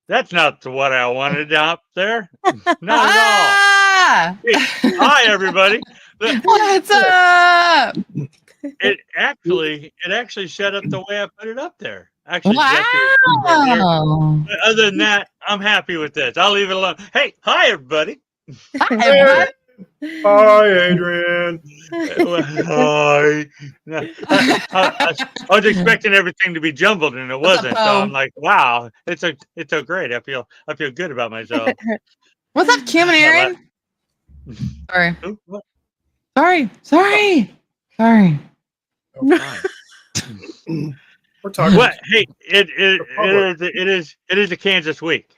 That's not what I wanted out there. Not at all. Ah! Hey, hi, everybody. What's up? It actually set up the way I put it up there. Actually, Wow. other than that, I'm happy with this. I'll leave it alone. Hey, hi, everybody. Hi, everyone. Hi, Adrian. Hi. I was expecting everything to be jumbled, and it What's wasn't. up, So Poe? I'm like, wow, it's so great. I feel good about myself. What's up, Kim and Aaron? Sorry. Ooh, what? Sorry. Oh, We're talking. what? Hey, it is a Kansas week,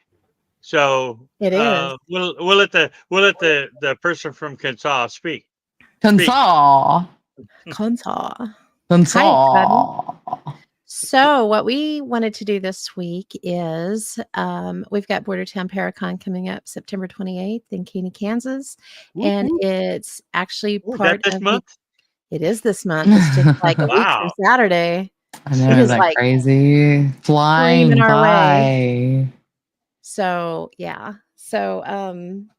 so It is. we'll let the person from Kansas speak. Consol. Console. Consol. So what we wanted to do this week is we've got Bordertown Paracon coming up September 28th in Caney, Kansas. And it's actually part this of month. It is this month. It's just like a week from Saturday. I know, It is like like crazy. Flying screaming our by. So yeah. So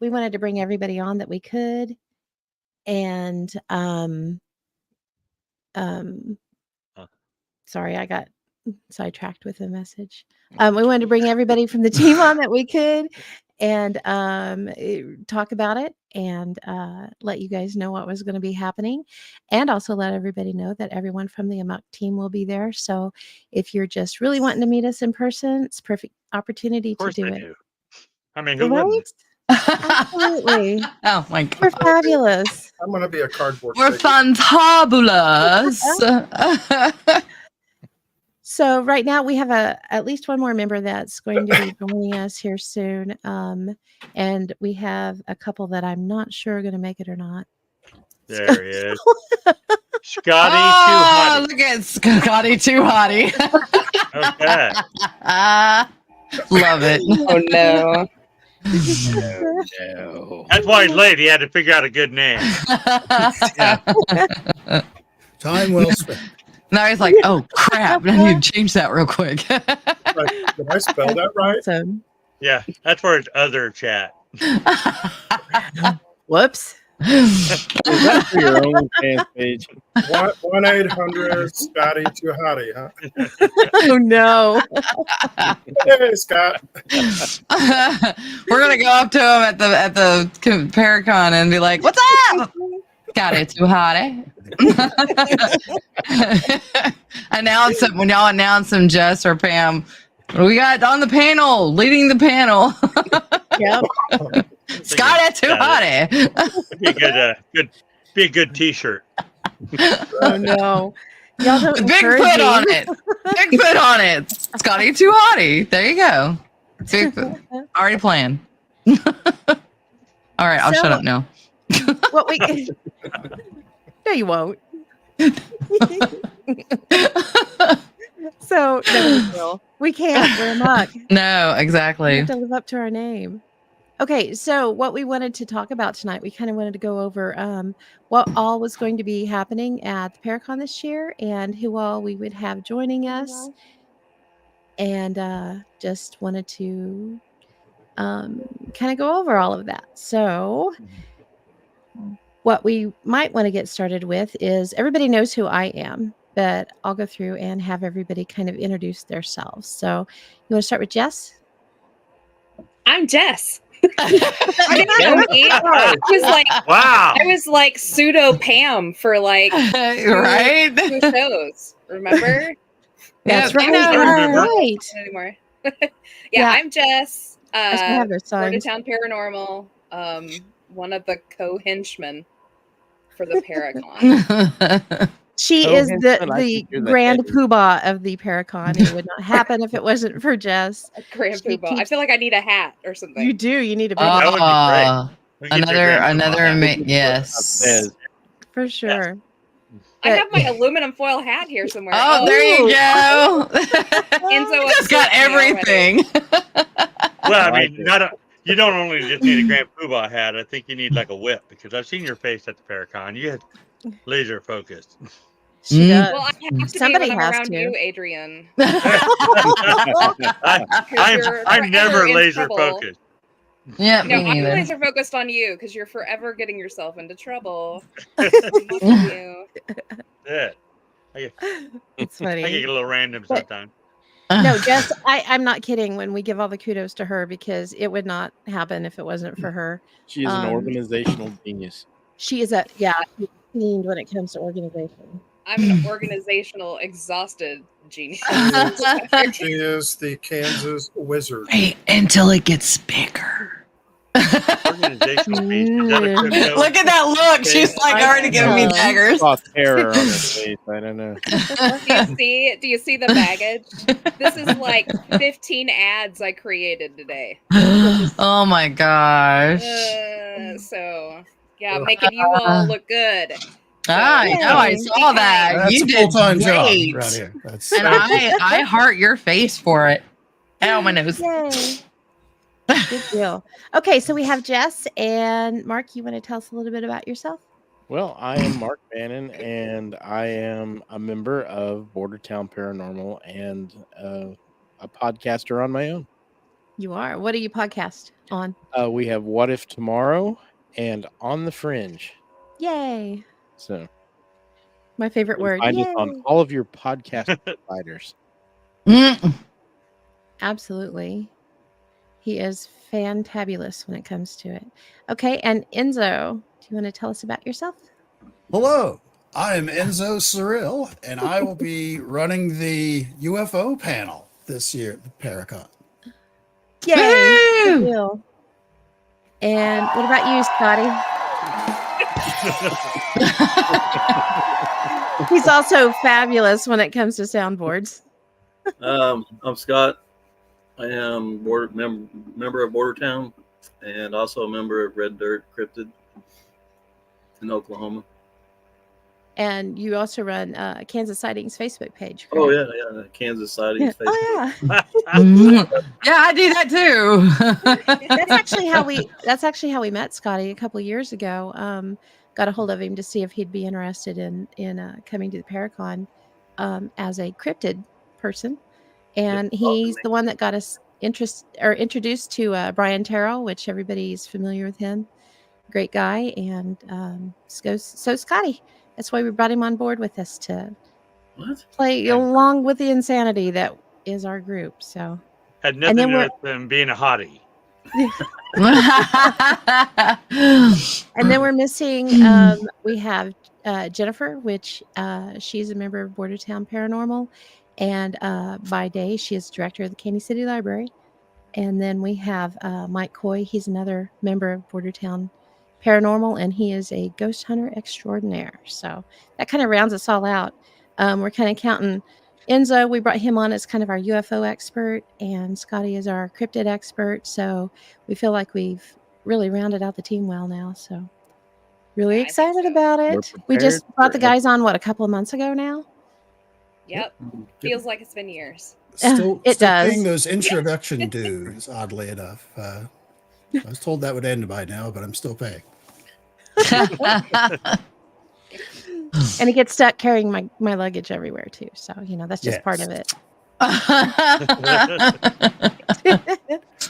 we wanted to bring everybody on that we could. And sorry, I got sidetracked with a message. We wanted to bring everybody from the team on that we could and talk about it and let you guys know what was going to be happening, and also let everybody know that everyone from the A.M.O.K team will be there. So if you're just really wanting to meet us in person, it's a perfect opportunity to do it. I mean, who Right? wouldn't? Absolutely. Oh my God. We're fabulous. I'm going to be a cardboard. We're fantabulous. So right now we have at least one more member that's going to be joining us here soon. And we have a couple that I'm not sure are going to make it or not. There he is. Scotty Too Hottie. Look at Scotty Too Hottie. Okay. Love it. Oh no. No. That's why he's late. He had to figure out a good name. Time well spent. Now he's like, oh crap, I need to change that real quick. Did I spell that right? Awesome. Yeah, that's for his other chat. Whoops. Is that for your OnlyFans page? 1-800 Scotty Too Hottie, huh? Oh no. Hey, Scott. We're gonna go up to him at the Paracon and be like, "What's up? Got it, Too Hottie." Announce it when y'all announce him, Jess or Pam. We got on the panel, leading the panel. Yep. Scott Too Hottie. Be a good T-shirt. Oh no. Y'all don't Bigfoot on it. Bigfoot on it. Scotty Too Hottie. There you go. Bigfoot. Already planned. All right, I'll shut up now. What we No, you won't. So no, we can't. We're A.M.O.K. No, We exactly. have to live up to our name. Okay, so what we wanted to talk about tonight, we kind of wanted to go over what all was going to be happening at the Paracon this year and who all we would have joining us. And just wanted to kind of go over all of that. So what we might want to get started with is everybody knows who I am, but I'll go through and have everybody kind of introduce themselves. So you want to start with Jess? I'm Jess. I was like, wow. I was like pseudo Pam for like right? two shows. Remember? That's Yeah, right. I remember. Right. Not anymore. Yeah. I'm Jess. I still have their sons. Bordertown Paranormal. One of the co-henchmen for the Paracon. She Oh, is hence the I like to do the grand edit. poobah of the Paracon. It would not happen if it wasn't for Jess. Grand She Poobah. I keeps- feel like I need a hat or something. You do. You need a big That would be Oh, We get your another grandpa yes. Upstairs. for sure. I have my aluminum foil hat here somewhere. Oh, there you go. Enzo You just got everything. Well, I mean, you don't only just need a Grand Poobah hat. I think you need like a whip because I've seen your face at the Paracon. You had laser focused. She does. Well, I have to Somebody be when I'm has around to. you, Adrian. I'm never forever in laser trouble. focused. Yeah, No, me I'm neither. laser focused on you because you're forever getting yourself into trouble. I'm watching you. Yeah, I It's get funny. a little random But- sometimes. No, Jess, I'm not kidding when we give all the kudos to her because it would not happen if it wasn't for her. She is an Um, organizational genius. She is she's fiend when it comes to organization. I'm an organizational, exhausted genius. She is the Kansas wizard. Wait until it gets bigger. Organizational piece. Is that a crypto? Look at that look. She's like already giving me know. daggers. Saw terror on her face. I don't know. Do you see the baggage? This is like 15 ads I created today. Oh my gosh. So yeah, making you all look good. I know. I Yay. saw that. That's You a did full-time job great. around here. That's And I heart your face for it. Ow, my nose. Yay. Good deal. Okay, so we have Jess and Mark. You want to tell us a little bit about yourself? Well, I am Mark Bannon, and I am a member of Bordertown Paranormal and a podcaster on my own. You are. What do you podcast on? We have What If Tomorrow and On the Fringe. Yay. So My favorite you word. can find Yay. us on all of your podcast providers. Mm. Absolutely. He is fantabulous when it comes to it. Okay, and Enzo, do you want to tell us about yourself? hello. I am Enzo Cyril, and I will be running the UFO panel this year at the Paracon. Yay. Good Woo! deal. And what about you, Scotty? He's also fabulous when it comes to soundboards. I'm Scott. I am member of Bordertown and also a member of Red Dirt Cryptid in Oklahoma. And you also run Kansas Sightings Facebook page. Oh correct? yeah, Kansas Sightings Facebook. Oh yeah. Yeah, I do that too. That's actually how we met Scotty a couple years ago. Got a hold of him to see if he'd be interested in coming to the Paracon as a cryptid person, and he's the one that got us introduced to Brian Terrell, which everybody's familiar with him. Great guy, and so Scotty. That's why we brought him on board with us to play along with the insanity that is our group. So Had nothing to do with them being a hottie. And then we're missing, we have Jennifer, which she's a member of Bordertown Paranormal. And by day, she is director of the Candy City Library. And then we have Mike Coy. He's another member of Bordertown Paranormal, and he is a ghost hunter extraordinaire. So that kind of rounds us all out. We're kind of counting Enzo. We brought him on as kind of our UFO expert, and Scotty is our cryptid expert. So we feel like we've really rounded out the team well now. So really Yeah, I think excited so. about We're it. We just prepared brought the for guys on, a couple of months ago now? Yep. Feels like it's been years. Still does. paying those introduction dues, oddly enough. I was told that would end by now, but I'm still paying. And he gets stuck carrying my luggage everywhere too. So, that's just part of it.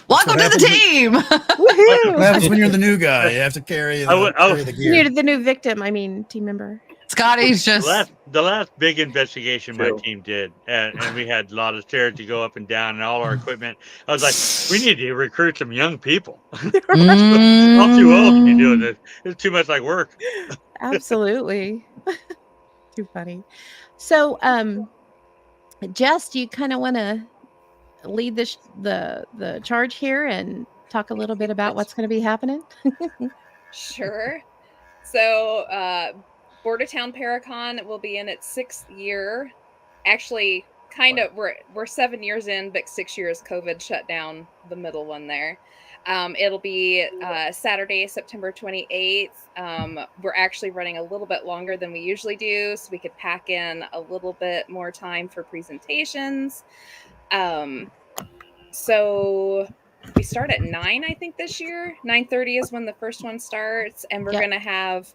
Welcome to the team. Woohoo! What happens when you're the new guy? You have to carry the gear. You're the new victim. I mean, team member. Scotty's just The last big investigation my team did, and we had a lot of stairs to go up and down and all our equipment. I was like, we need to recruit some young people. I'm too old to be doing this. It's too much like work. Absolutely. Too funny. So, Jess, do you kind of want to lead the charge here and talk a little bit about what's going to be happening? Sure. So, Bordertown Paracon will be in its 6th year. Actually, kind of, we're 7 years in, but 6 years COVID shut down the middle one there. It'll be Saturday, September 28th. We're actually running a little bit longer than we usually do, so we could pack in a little bit more time for presentations. So we start at 9, I think, this year. 9:30 is when the first one starts, and we're going to have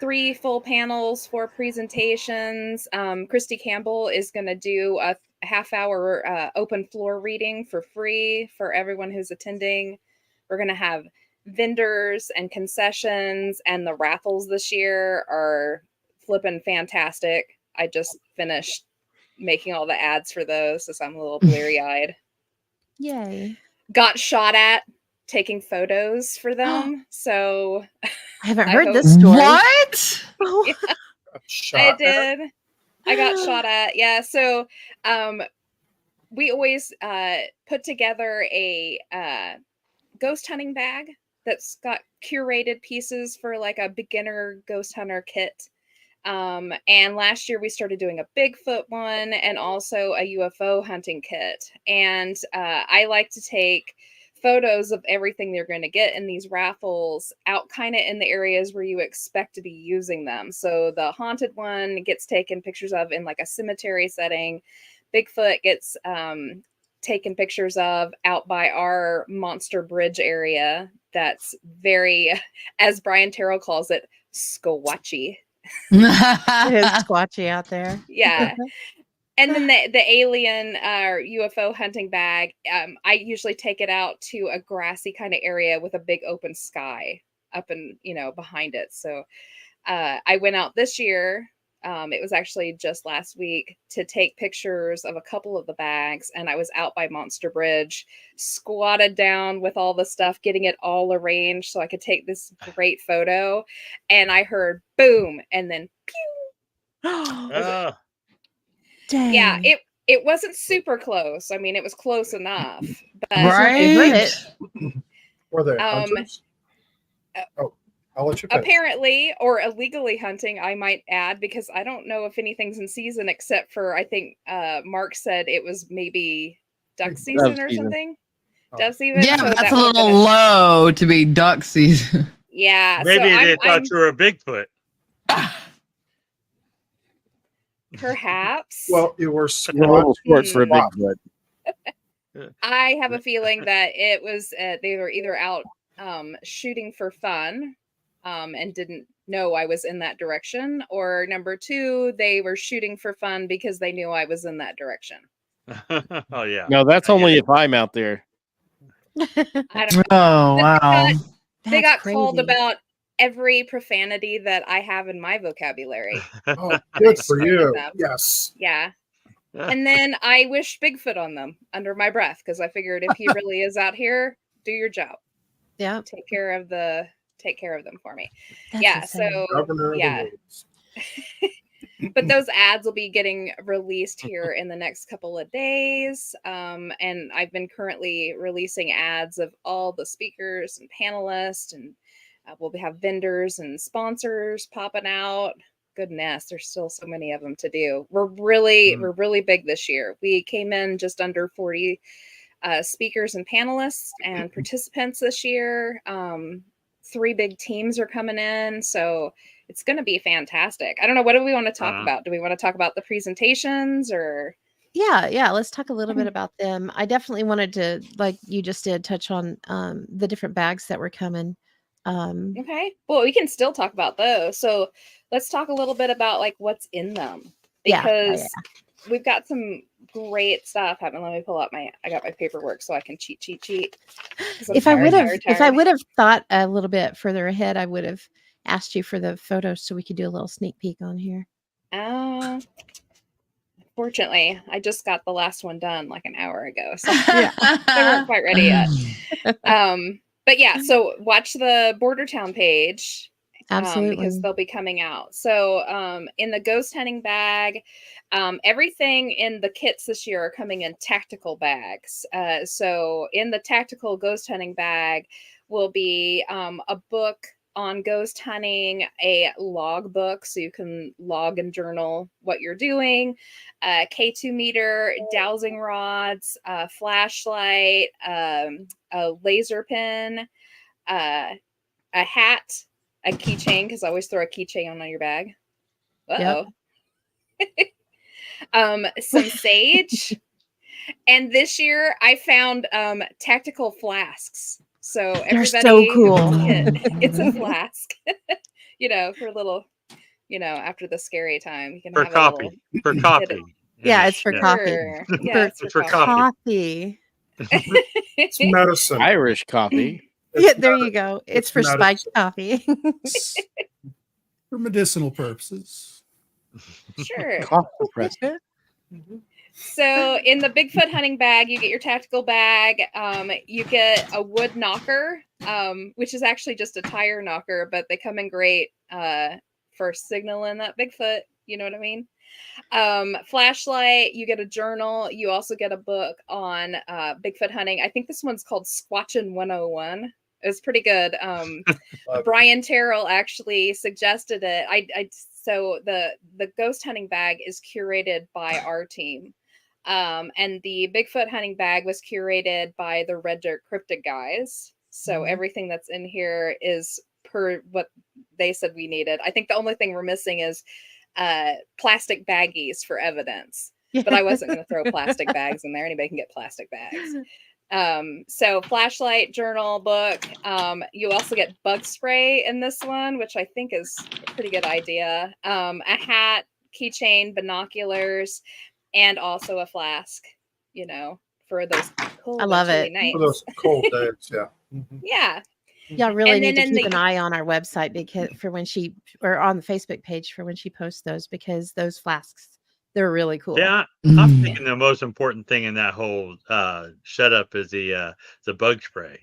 3 full panels, 4 presentations. Christy Campbell is going to do a half-hour open floor reading for free for everyone who's attending. We're going to have vendors and concessions, and the raffles this year are flipping fantastic. I just finished making all the ads for those, so I'm a little bleary-eyed. Yay. Got shot at taking photos for them, so I haven't I heard hope- this story. What? Yeah, Shot I at. did. I got shot at. Yeah. So we always put together a ghost hunting bag that's got curated pieces for like a beginner ghost hunter kit. And last year we started doing a Bigfoot one and also a UFO hunting kit. And I like to take photos of everything you're going to get in these raffles out kind of in the areas where you expect to be using them. So the haunted one gets taken pictures of in like a cemetery setting. Bigfoot gets taken pictures of out by our Monster Bridge area. That's very, as Brian Terrell calls it, squatchy. It is squatchy out there. Yeah. And then the alien UFO hunting bag, I usually take it out to a grassy kind of area with a big open sky up and, behind it. So I went out this year. It was actually just last week to take pictures of a couple of the bags. And I was out by Monster Bridge, squatted down with all the stuff, getting it all arranged so I could take this great photo. And I heard boom and then pew. Oh, Dang. Yeah, it wasn't super close. I mean, it was close enough. But You heard Right? it. Were they Um, hunters? I'll let you finish. apparently, or illegally hunting, I might add, because I don't know if anything's in season except for, I think Mark said it was maybe duck season or season. something. Oh. Dove season. Yeah, so but that's that a would've little been low to be duck season. Yeah. maybe so they I'm thought you were a Bigfoot. perhaps. Well, you were A little short for a Wow. Bigfoot. I have a feeling that it was they were either out shooting for fun and didn't know I was in that direction, or number 2, they were shooting for fun because they knew I was in that direction. Oh yeah. No, that's I get only it. if I'm out there. I don't Oh, wow. they That's got called crazy. about every profanity that I have in my vocabulary. Oh, good for Screaming you. them. Yes. Yeah. And then I wished Bigfoot on them under my breath because I figured if he really is out here, do your job. Yeah. Take care of them for me. That's Yeah. insane. So Governor of yeah. the woods. But those ads will be getting released here in the next couple of days. And I've been currently releasing ads of all the speakers and panelists, and we'll have vendors and sponsors popping out. Goodness, there's still so many of them to do. We're really big this year. We came in just under 40 speakers and panelists and participants this year. 3 big teams are coming in, so it's going to be fantastic. I don't know, what do we want to talk about? Do we want to talk about the presentations or? Yeah, let's talk a little bit about them. I definitely wanted to, like you just did, touch on the different bags that were coming. Okay, well, we can still talk about those. So let's talk a little bit about like what's in them, Yeah, because we've got some great stuff happening. Let me pull out I got my paperwork so I can cheat. 'Cause I'm If I tired. would have thought a little bit further ahead, I would have asked you for the photos so we could do a little sneak peek on here. Fortunately, I just got the last one done like an hour ago, so Yeah. they weren't quite ready yet. But yeah, so watch the Bordertown page. Absolutely. Because they'll be coming out. So in the ghost hunting bag, everything in the kits this year are coming in tactical bags. So in the tactical ghost hunting bag will be a book on ghost hunting, a log book so you can log and journal what you're doing, K2 meter, dowsing rods, flashlight, a laser pen, a hat, a keychain, because I always throw a keychain on your bag. Uh-oh. Some sage. And this year I found tactical flasks. So They're everybody so cool. it's a flask. For little after the scary time, you can For have a little. coffee. For coffee. Yeah, it's for coffee. Sure. Yeah, it's It's for for coffee. coffee. It's medicine. Irish coffee. Yeah, there you go. It's it's for medicine. spiked coffee. For medicinal purposes. Sure. Cough suppressant. So in the Bigfoot hunting bag, you get your tactical bag. You get a wood knocker, which is actually just a tire knocker, but they come in great for signaling that Bigfoot. You know what I mean? Flashlight. You get a journal. You also get a book on Bigfoot hunting. I think this one's called Squatchin' 101. It's pretty good. Brian Terrell actually suggested it. So the ghost hunting bag is curated by our team. And the Bigfoot hunting bag was curated by the Red Dirt Cryptid guys. So everything that's in here is per what they said we needed. I think the only thing we're missing is plastic baggies for evidence. But I wasn't going to throw plastic bags in there. Anybody can get plastic bags. So flashlight, journal, book. You also get bug spray in this one, which I think is a pretty good idea. A hat, keychain, binoculars, and also a flask, for those cold I love chilly it. nights. For those cold days, yeah. Yeah. Y'all really And need to then in keep the- an eye on our website because or on the Facebook page for when she posts those, because those flasks, they're really cool. Yeah, I'm thinking the most important thing in that whole setup is the bug spray.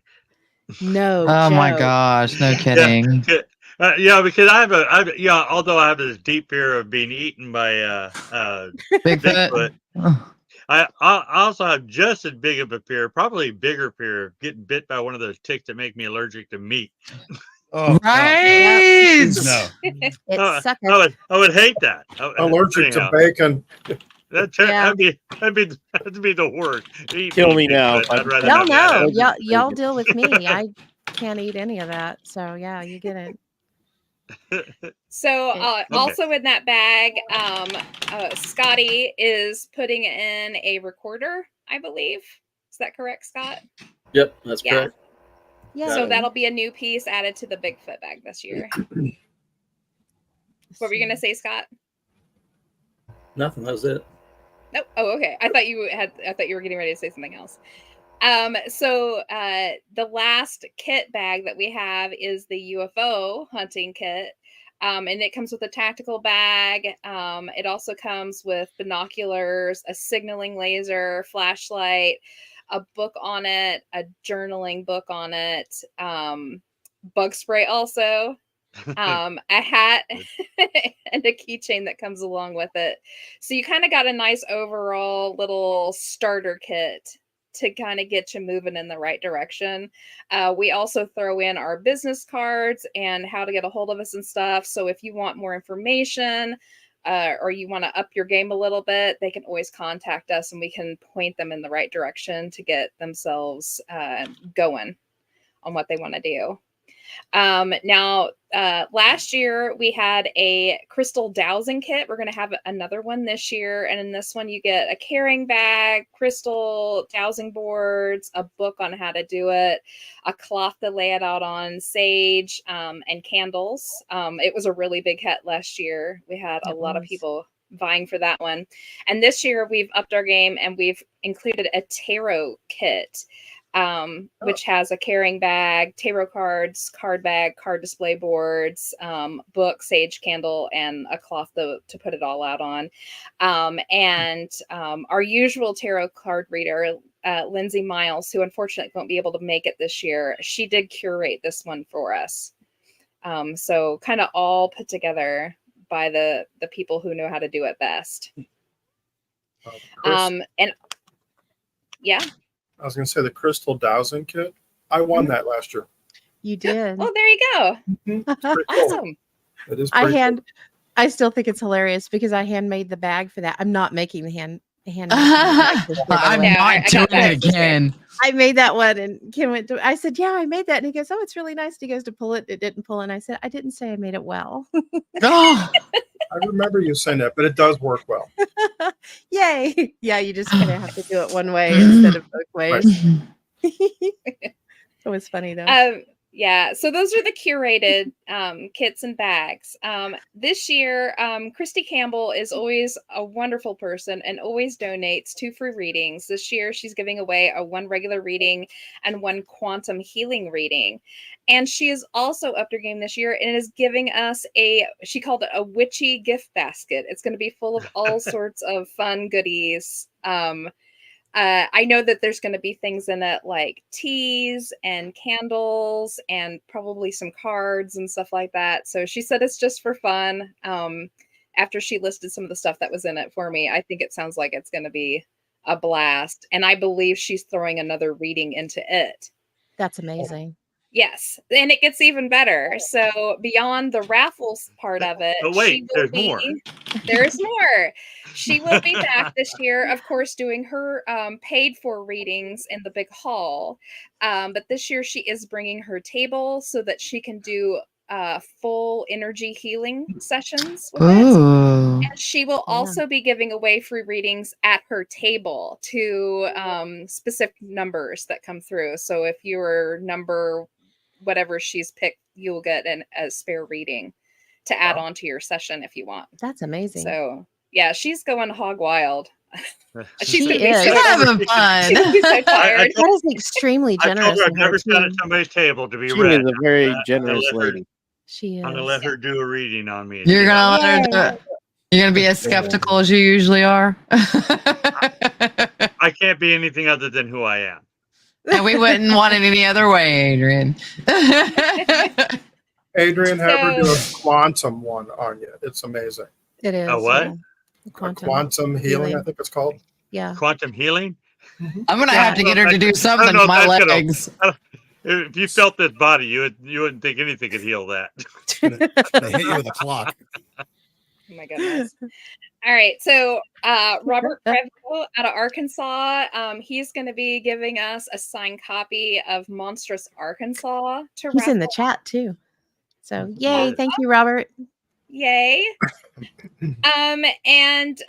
No. Oh my joke. gosh, no kidding. Because although I have this deep fear of being eaten by Bigfoot. Bigfoot, I also have just as big of a fear, probably bigger fear, of getting bit by one of those ticks that make me allergic to meat. Oh, Right. no. It I sucks. would hate that. Allergic to Anyhow, bacon. Yeah. that'd be the worst. Eat Kill me Bigfoot. now. I'd rather Y'all not that know. happen. Y'all deal with me. I can't eat any of that. So yeah, you get it. So Okay. also in that bag, Scotty is putting in a recorder, I believe. Is that correct, Scott? Yep, that's Yeah. correct. Yeah. So that'll be a new piece added to the Bigfoot bag this year. What were you going to say, Scott? Nothing. That was it. Nope. Oh, okay. I thought you were getting ready to say something else. So the last kit bag that we have is the UFO hunting kit. And it comes with a tactical bag. It also comes with binoculars, a signaling laser, flashlight, a book on it, a journaling book on it, bug spray also, a hat, and a keychain that comes along with it. So you kind of got a nice overall little starter kit to kind of get you moving in the right direction. We also throw in our business cards and how to get a hold of us and stuff. So if you want more information or you want to up your game a little bit, they can always contact us and we can point them in the right direction to get themselves going on what they want to do. Now, last year we had a crystal dowsing kit. We're going to have another one this year. And in this one, you get a carrying bag, crystal dowsing boards, a book on how to do it, a cloth to lay it out on, sage, and candles. It was a really big hit last year. We had a lot of people vying for that one. And this year we've upped our game and we've included a tarot kit. Which has a carrying bag, tarot cards, card bag, card display boards, book, sage candle, and a cloth to put it all out on. And our usual tarot card reader, Lindsay Miles, who unfortunately won't be able to make it this year, she did curate this one for us. So kind of all put together by the people who know how to do it best. And yeah. I was going to say the crystal dowsing kit. I won that last year. You did. Well, there you go. It's pretty cool. Awesome. It is pretty cool. I still think it's hilarious because I handmade the bag for that. I'm not making the hand. I'm I not doing it again. I made that one and Ken went to, I said, yeah, I made that. And he goes, oh, it's really nice. And he goes to pull it. It didn't pull. And I said, I didn't say I made it well. Oh, I remember you saying that, but it does work well. Yay. Yeah, you just kind of have to do it one way instead of both ways. It was funny though. Yeah, so those are the curated kits and bags. This year, Christy Campbell is always a wonderful person and always donates 2 free readings. This year, she's giving away a 1 regular reading and 1 quantum healing reading. And she is also up her game this year and is giving us she called it a witchy gift basket. It's going to be full of all sorts of fun goodies. I know that there's going to be things in it like teas and candles and probably some cards and stuff like that. So she said it's just for fun. After she listed some of the stuff that was in it for me, I think it sounds like it's going to be a blast. And I believe she's throwing another reading into it. That's amazing. Yes, and it gets even better. So beyond the raffles part of it, But wait, there's more. There's more. She will be back this year, of course, doing her paid for readings in the big hall. But this year she is bringing her table so that she can do full energy healing sessions with it. Ooh. And she will also be giving away free readings at her table to specific numbers that come through. So if you're number whatever she's picked, you'll get a spare reading to add on to your session if you want. That's amazing. So yeah, she's going hog wild. She's gonna be so having fun. She's gonna be so tired. That is extremely I told generous. her I've of never her, sat at too. somebody's table to be She read. is a very I'm gonna generous let her- lady. She is. I'm gonna let her do a reading on me. You're gonna let her do it. You're gonna be as skeptical as you usually are. I can't be anything other than who I am. And we wouldn't want it any other way, Adrian. Adrian, have her do a quantum one on you. It's amazing. It is. A what? Yeah. Quantum healing, I think it's called. Yeah. Quantum healing? I'm gonna have to get her to do something to my legs. If you felt this body, you wouldn't think anything could heal that. They hit you with a clock. Oh my goodness. All right. So Robert Prevo out of Arkansas, he's going to be giving us a signed copy of Monstrous Arkansas to He's in the raffle. chat too. So yay. Thank you, Robert. Yay. And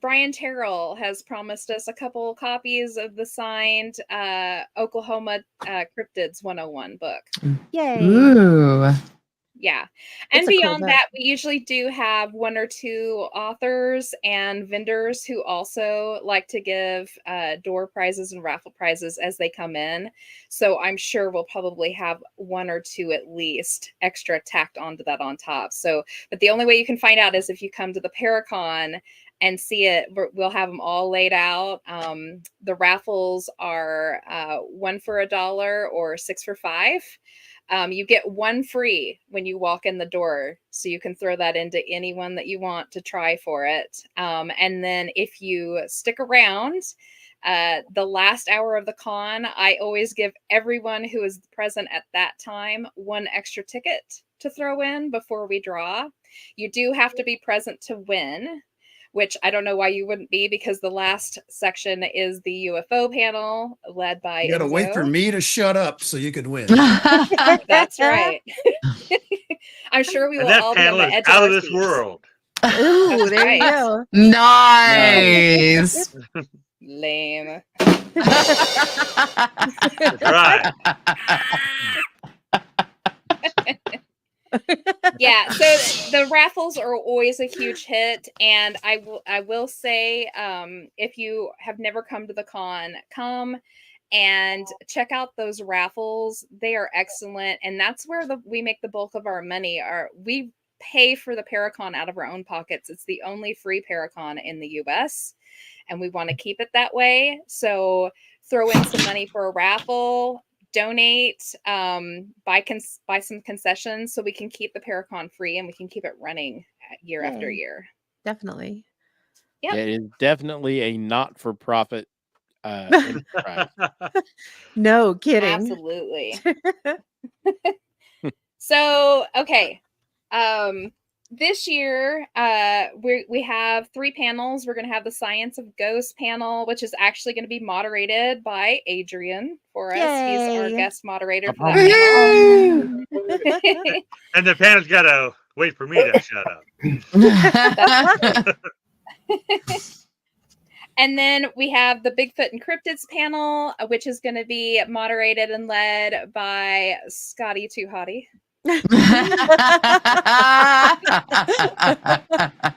Brian Terrell has promised us a couple copies of the signed Oklahoma Cryptids 101 book. Yay. Ooh. Yeah. And It's a cool beyond book. that, we usually do have 1 or 2 authors and vendors who also like to give door prizes and raffle prizes as they come in. So I'm sure we'll probably have 1 or 2 at least extra tacked onto that on top. So, but the only way you can find out is if you come to the Paracon and see it. We'll have them all laid out. The raffles are 1 for $1 or 6 for $5. You get 1 free when you walk in the door, so you can throw that into anyone that you want to try for it. And then if you stick around, the last hour of the con, I always give everyone who is present at that time 1 extra ticket to throw in before we draw. You do have to be present to win, which I don't know why you wouldn't be, because the last section is the UFO panel led by You got to Enzo. wait for me to shut up so you could win. That's right. I'm sure we will And that all be on panel the is edge out of of our this seats. world. Ooh, there right. you go. Nice. Lame. That's right. Yeah, so the raffles are always a huge hit, and I will say, if you have never come to the con, come and check out those raffles. They are excellent, and that's where we make the bulk of our money. We pay for the Paracon out of our own pockets. It's the only free Paracon in the US, and we want to keep it that way. So throw in some money for a raffle, donate, buy some concessions so we can keep the Paracon free and we can keep it running year after Yay. year. Definitely. Yep. It is definitely a not-for-profit enterprise. No kidding. Absolutely. So, okay. This year, we have 3 panels. We're going to have the Science of Ghosts panel, which is actually going to be moderated by Adrian for us. He's our Yay. guest moderator for that panel. And the panel's got to wait for me to shut up. And then we have the Bigfoot and Cryptids panel, which is going to be moderated and led by Scotty Too Hottie.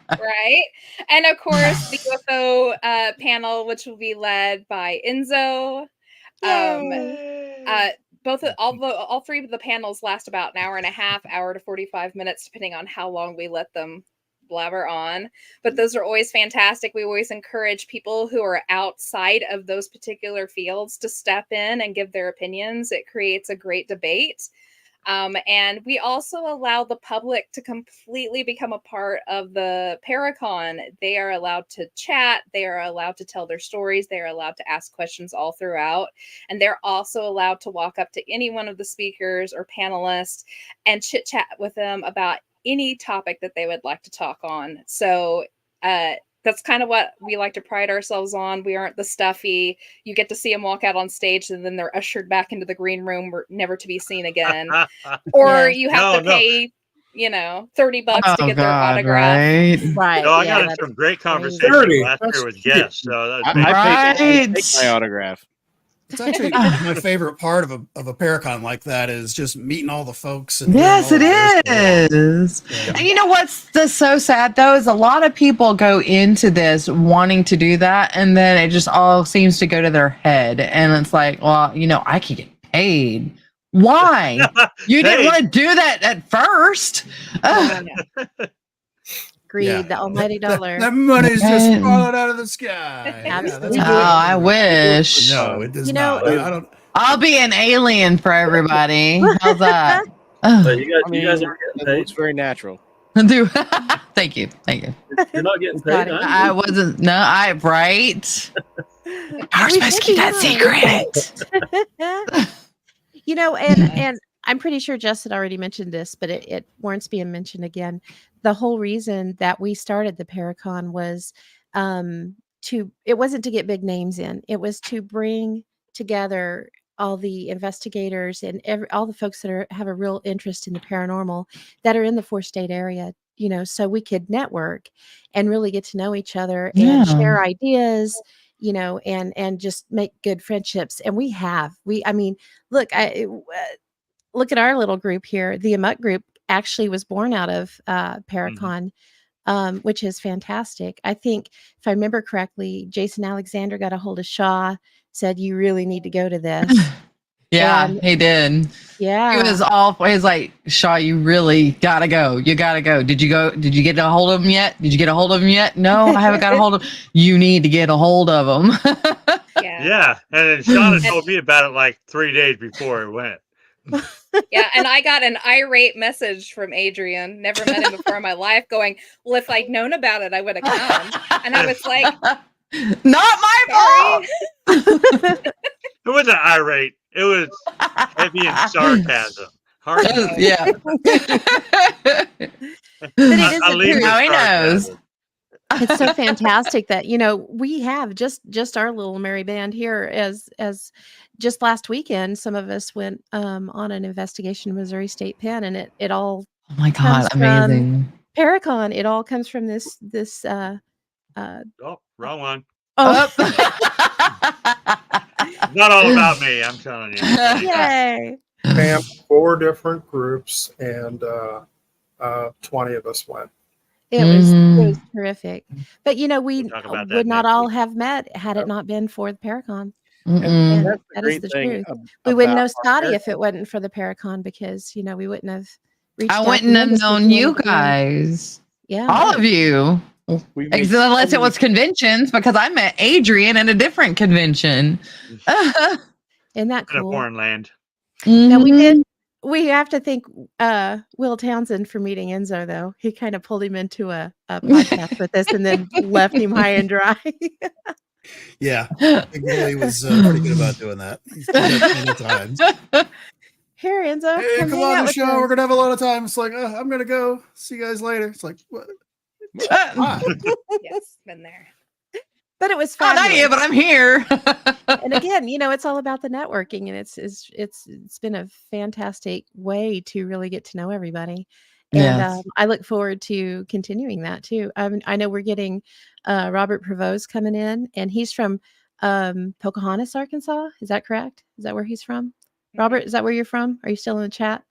Right. And of course, the UFO panel, which will be led by Enzo. All three of the panels last about an hour and a half, hour to 45 minutes, depending on how long we let them blabber on. But those are always fantastic. We always encourage people who are outside of those particular fields to step in and give their opinions. It creates a great debate. And we also allow the public to completely become a part of the Paracon. They are allowed to chat. They are allowed to tell their stories. They are allowed to ask questions all throughout. And they're also allowed to walk up to any one of the speakers or panelists and chit chat with them about any topic that they would like to talk on. So, that's kind of what we like to pride ourselves on. We aren't the stuffy, you get to see them walk out on stage and then they're ushered back into the green room, never to be seen again. Or you have to pay, $30 to get their autograph. Right. No, I Yeah, got some that's great crazy. conversation 30. last That's year with cheap. guests. So that was I big. take my autograph. It's actually my favorite part of a Paracon like that is just meeting all the folks. And Yes, it hearing all their is. stories. And you know what's so sad though is a lot of people go into this wanting to do that, and then it just all seems to go to their head, and it's like, well, I could get paid. Why? You didn't want to do that at first. Greed, the almighty dollar. That money's just Right. falling out of the sky. Absolutely. Oh, I wish. No, it does not. I don't. I'll be an alien for everybody. How's that? But you guys aren't getting It paid. looks very natural. Thank you. You're not getting paid. I wasn't. No, right. How are we supposed to keep that secret? And I'm pretty sure Jess had already mentioned this, but it warrants being mentioned again. The whole reason that we started the Paracon was it wasn't to get big names in. It was to bring together all the investigators and all the folks that have a real interest in the paranormal that are in the 4-state area, so we could network and really get to know each other and share ideas, and just make good friendships. And look at our little group here. The A.M.O.K group actually was born out of Paracon, which is fantastic. I think, if I remember correctly, Jason Alexander got a hold of Shaw, said, "You really need to go to this." Yeah, he did. Yeah. He was like, Shaw, you really gotta go. You gotta go. Did you go? Did you get a hold of him yet? No, I haven't got a hold of him. You need to get a hold of him. Yeah. And then Shauna told me about it like 3 days before it went. Yeah, and I got an irate message from Adrian, never met him before in my life, going, "Well, if I'd known about it, I would have come." And I was like, "Not my fault." It wasn't irate. It was heavy in sarcasm. Yeah. But it is the truth. Now he knows. It's so fantastic that we have just our little merry band here. As just last weekend, some of us went on an investigation in Missouri State Pen, and it all oh my god, amazing Paracon. It all comes from this oh, wrong one. Oh. Not all about me, I'm telling you. Yay. 4 different groups, and 20 of us went. It was terrific. But we would not all have met had it not been for the Paracon. And that's that the is the great truth. thing We wouldn't know about Scotty our if it wasn't for the Paracon, because we wouldn't have reached I out wouldn't to have him known you guys. Yeah. All of you. Unless it was conventions, because I met Adrian at a different convention. Isn't that In a cool? foreign land. Now we have to thank Will Townsend for meeting Enzo, though. He kind of pulled him into a podcast with us and then left him high and dry. Yeah, Big Willie was pretty good about doing that. He's done it many times. Here, Enzo. Hey, come on the show. We're gonna have a lot of time. It's like, I'm gonna go. See you guys later. It's like, what? Yes, been there. But it was fun. Not you, but I'm here. And again, it's all about the networking, and it's been a fantastic way to really get to know everybody. And Yes. I look forward to continuing that too. I know we're getting Robert Prevost coming in, and he's from Pocahontas, Arkansas. Is that correct? Is that where he's from? Robert, is that where you're from? Are you still in the chat?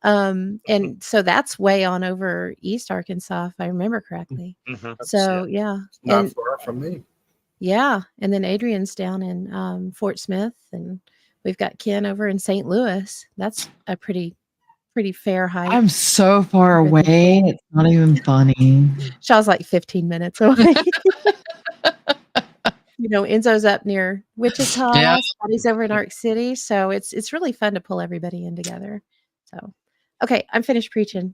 And so that's way on over East Arkansas, if I remember correctly. So yeah, It's not and far from me. yeah, and then Adrian's down in Fort Smith, and we've got Ken over in St. Louis. That's a pretty fair hike. I'm so far Over there. away. It's not even funny. Shaw's like 15 minutes away. You know, Enzo's up near Wichita. Yeah. Scotty's over in Ark City. So it's really fun to pull everybody in together. So, okay, I'm finished preaching.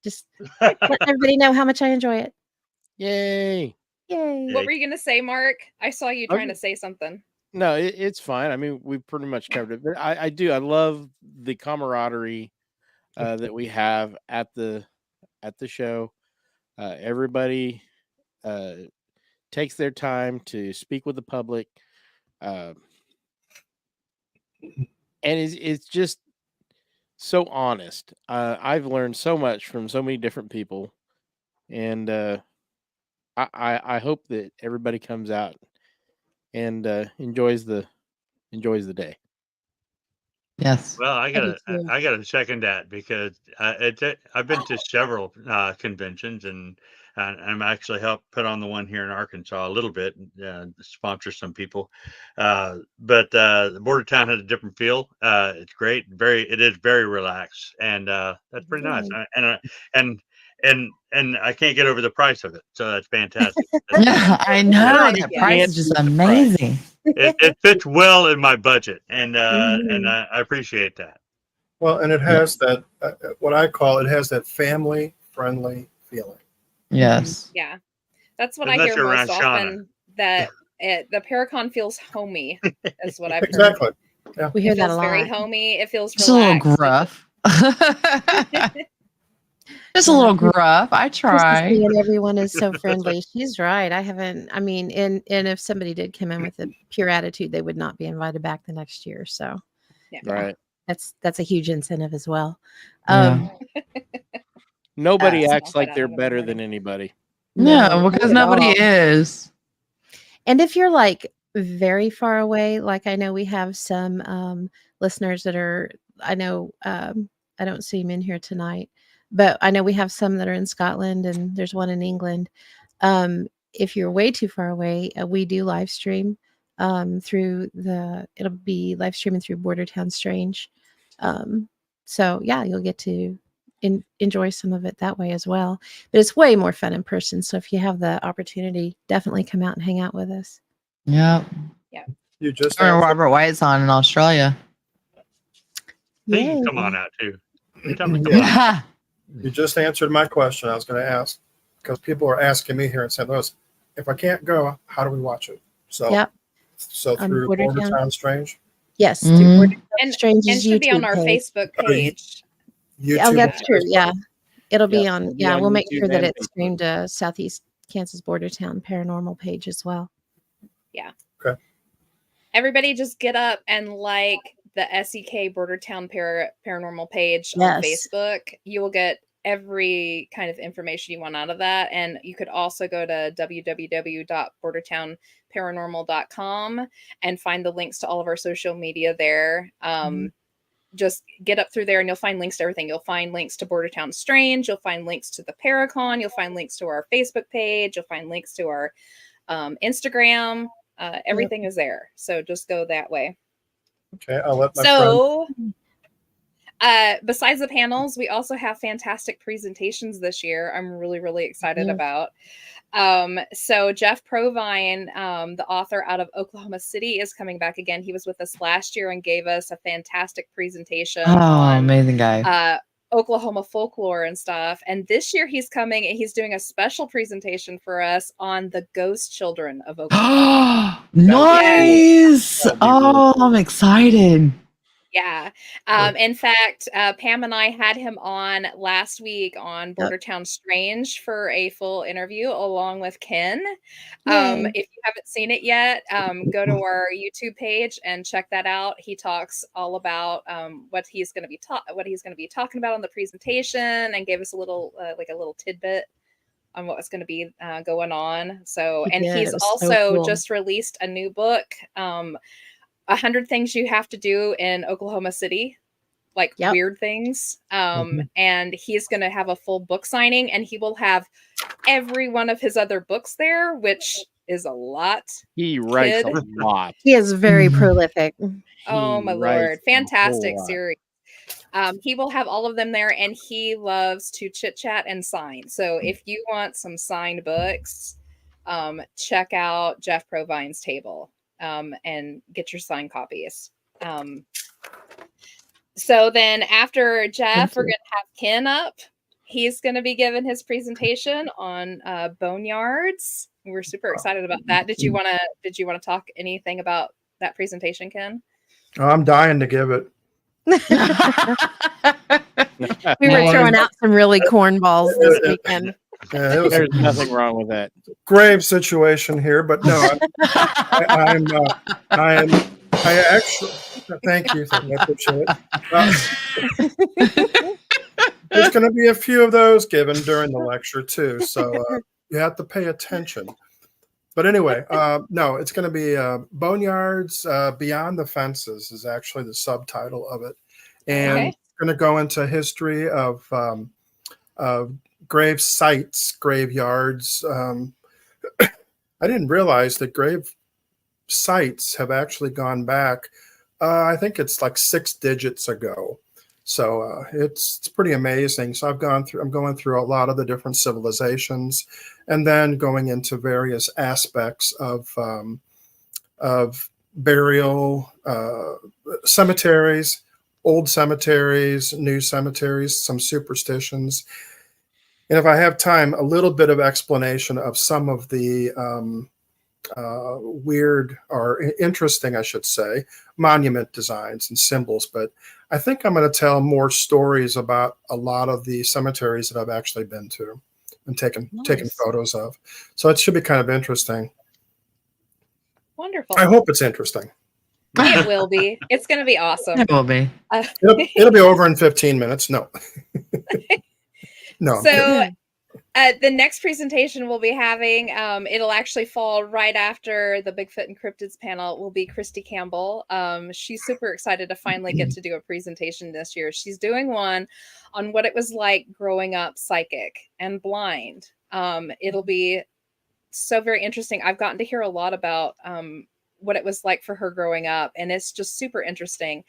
Just let everybody know how much I enjoy it. Yay! Yay! What were you gonna say, Mark? I saw you trying to say something. No, it's fine. I mean, we pretty much covered it. But I do. I love the camaraderie that we have at the show. Everybody takes their time to speak with the public, and it's just so honest. I've learned so much from so many different people, and I hope that everybody comes out and enjoys the day. Yes. Well, I do too. gotta second that because I've been to several conventions and I'm actually helped put on the one here in Arkansas a little bit, sponsor some people. But the Bordertown had a different feel. It's great, it is very relaxed, and that's pretty nice. Really? And I can't get over the price of it, so that's fantastic. Yeah, I know Right, that yeah. price is just amazing. It fits well in my budget, and Mhm. I appreciate that. Well, and it has that, what I call it has that family friendly feeling. Yes. Yeah, that's what Unless I hear you're most around Shauna. often. That the Paracon feels homey. Is what I've heard. Exactly. Yeah. We hear It that a feels very lot. homey. It feels Just a little relaxed. gruff. Just a little gruff. I Chris's try. saying everyone is so friendly. She's right. I mean, and if somebody did come in with a pure attitude, they would not be invited back the next year. So Yeah. Right. that's a huge incentive as well. Yeah. Nobody Small acts fight like out they're in the better morning. than anybody. No, not because at nobody all. is. And if you're like very far away, like I know we have some listeners that are, I know I don't see them in here tonight, but I know we have some that are in Scotland and there's one in England. If you're way too far away, we do live stream it'll be live streaming through Bordertown Strange. So yeah, you'll get to enjoy some of it that way as well. But it's way more fun in person. So if you have the opportunity, definitely come out and hang out with us. Yep. You just Or answered, Robert White's on in Australia. He can Yay. come on out too. Tell him to come on. Yeah. you just answered my question. I was going to ask because people are asking me here in St. Louis, if I can't go, how do we watch it? So, Yep. so through Bordertown. Bordertown Strange, Yes. Mhm. Through Bordertown And Strange's should be on YouTube our page. Facebook page. YouTube. Oh, that's true. Yeah. It'll be Yeah, on. it'll be Yeah. on We'll make YouTube sure that and it's Facebook. streamed to Southeast Kansas Bordertown Paranormal page as well. Everybody just get up and like the SEK Bordertown Paranormal page on Yes. Facebook. You will get every kind of information you want out of that. And you could also go to www.bordertownparanormal.com and find the links to all of our social media there. Just get up through there and you'll find links to everything. You'll find links to Bordertown Strange. You'll find links to the Paracon. You'll find links to our Facebook page. You'll find links to our Instagram. Everything is there. So just go that way. Okay, I'll let my So besides the panels, we also have fantastic presentations this year. I'm really, really excited about. So Jeff Provine, the author out of Oklahoma City, is coming back again. He was with us last year and gave us a fantastic presentation on amazing guy. Oklahoma folklore and stuff. And this year he's coming and he's doing a special presentation for us on the ghost children of Oklahoma. Nice. That'll be really Oh, I'm excited. Yeah. In fact, Pam and I had him on last week on Bordertown Strange for a full interview along with Ken. Yay. If you haven't seen it yet, go to our YouTube page and check that out. He talks all about what he's going to be talking about on the presentation, and gave us a little like a little tidbit on what was going to be going on. So, He and did. he's It was so also cool. just released a new book. 100 Things You Have to Do in Oklahoma City, like Yep. weird things. And he's going to have a full book signing, and he will have every one of his other books there, which is a lot. He writes a lot. He is very prolific. Oh my He Lord. writes a Fantastic whole lot. series. He will have all of them there, and he loves to chit chat and sign. So if you want some signed books, check out Jeff Provine's table. And get your signed copies. So then after Jeff, we're going to have Ken up. He's going to be giving his presentation on boneyards. We're super excited about that. Did you want to talk anything about that presentation, Ken? I'm dying to give it. We were throwing out some really cornballs this weekend. It was There's nothing wrong with that. grave situation here, but no, I actually thank you. I appreciate it. There's going to be a few of those given during the lecture too, so you have to pay attention. But anyway, no, it's going to be Boneyards Beyond the Fences is actually the subtitle of it, and it's going to go into history of grave sites, graveyards. I didn't realize that grave sites have actually gone back. I think it's like 6 digits ago. So it's pretty amazing. So I'm going through a lot of the different civilizations, and then going into various aspects of burial, cemeteries, old cemeteries, new cemeteries, some superstitions. And if I have time, a little bit of explanation of some of the weird or interesting, I should say, monument designs and symbols. But I think I'm going to tell more stories about a lot of the cemeteries that I've actually been to and taken photos of. So it should be kind of interesting. Wonderful. I hope it's interesting. It will be. It's going to be awesome. It will be. It'll be over in 15 minutes. No. No. So the next presentation we'll be having, it'll actually fall right after the Bigfoot and Cryptids panel, will be Christy Campbell. She's super excited to finally get to do a presentation this year. She's doing one on what it was like growing up psychic and blind. It'll be so very interesting. I've gotten to hear a lot about what it was like for her growing up, and it's just super interesting.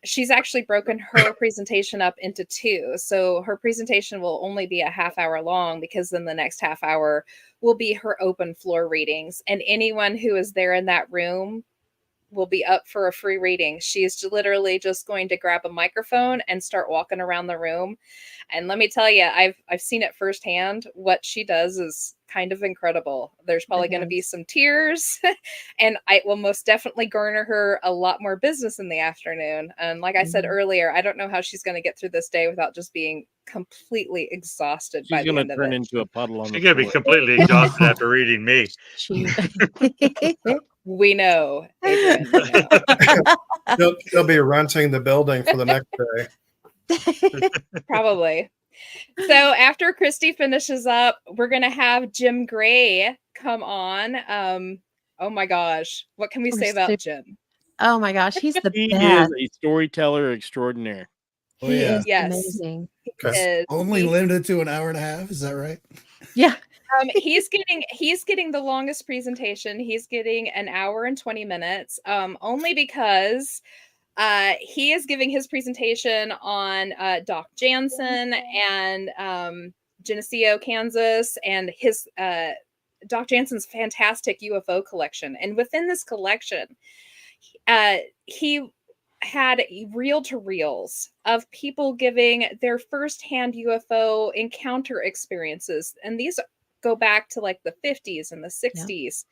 She's actually broken her presentation up into 2. So her presentation will only be a half hour long, because then the next half hour will be her open floor readings, and anyone who is there in that room will be up for a free reading. She's literally just going to grab a microphone and start walking around the room. And let me tell you, I've seen it firsthand. What she does is kind of incredible. There's probably going to be some tears, and I will most definitely garner her a lot more business in the afternoon. And like I said earlier, I don't know how she's going to get through this day without just being completely exhausted by the end of it. She's going to turn into a puddle on the floor. She's going to be completely exhausted after reading me. We know, Adrian. We know. They'll be renting the building for the next day. Probably. So after Christy finishes up, we're going to have Jim Gray come on. Oh my gosh. What can we say about Jim? Oh my gosh. He's the He best. is a storyteller extraordinaire. Oh, yeah. Yes. Amazing. Only limited to an hour and a half. Is that right? Yeah. He's getting the longest presentation. He's getting an hour and 20 minutes, only because he is giving his presentation on Doc Jansen and Geneseo, Kansas, and his Doc Jansen's fantastic UFO collection. And within this collection, he had reel-to-reels of people giving their firsthand UFO encounter experiences. And these go back to like the 50s and the 60s.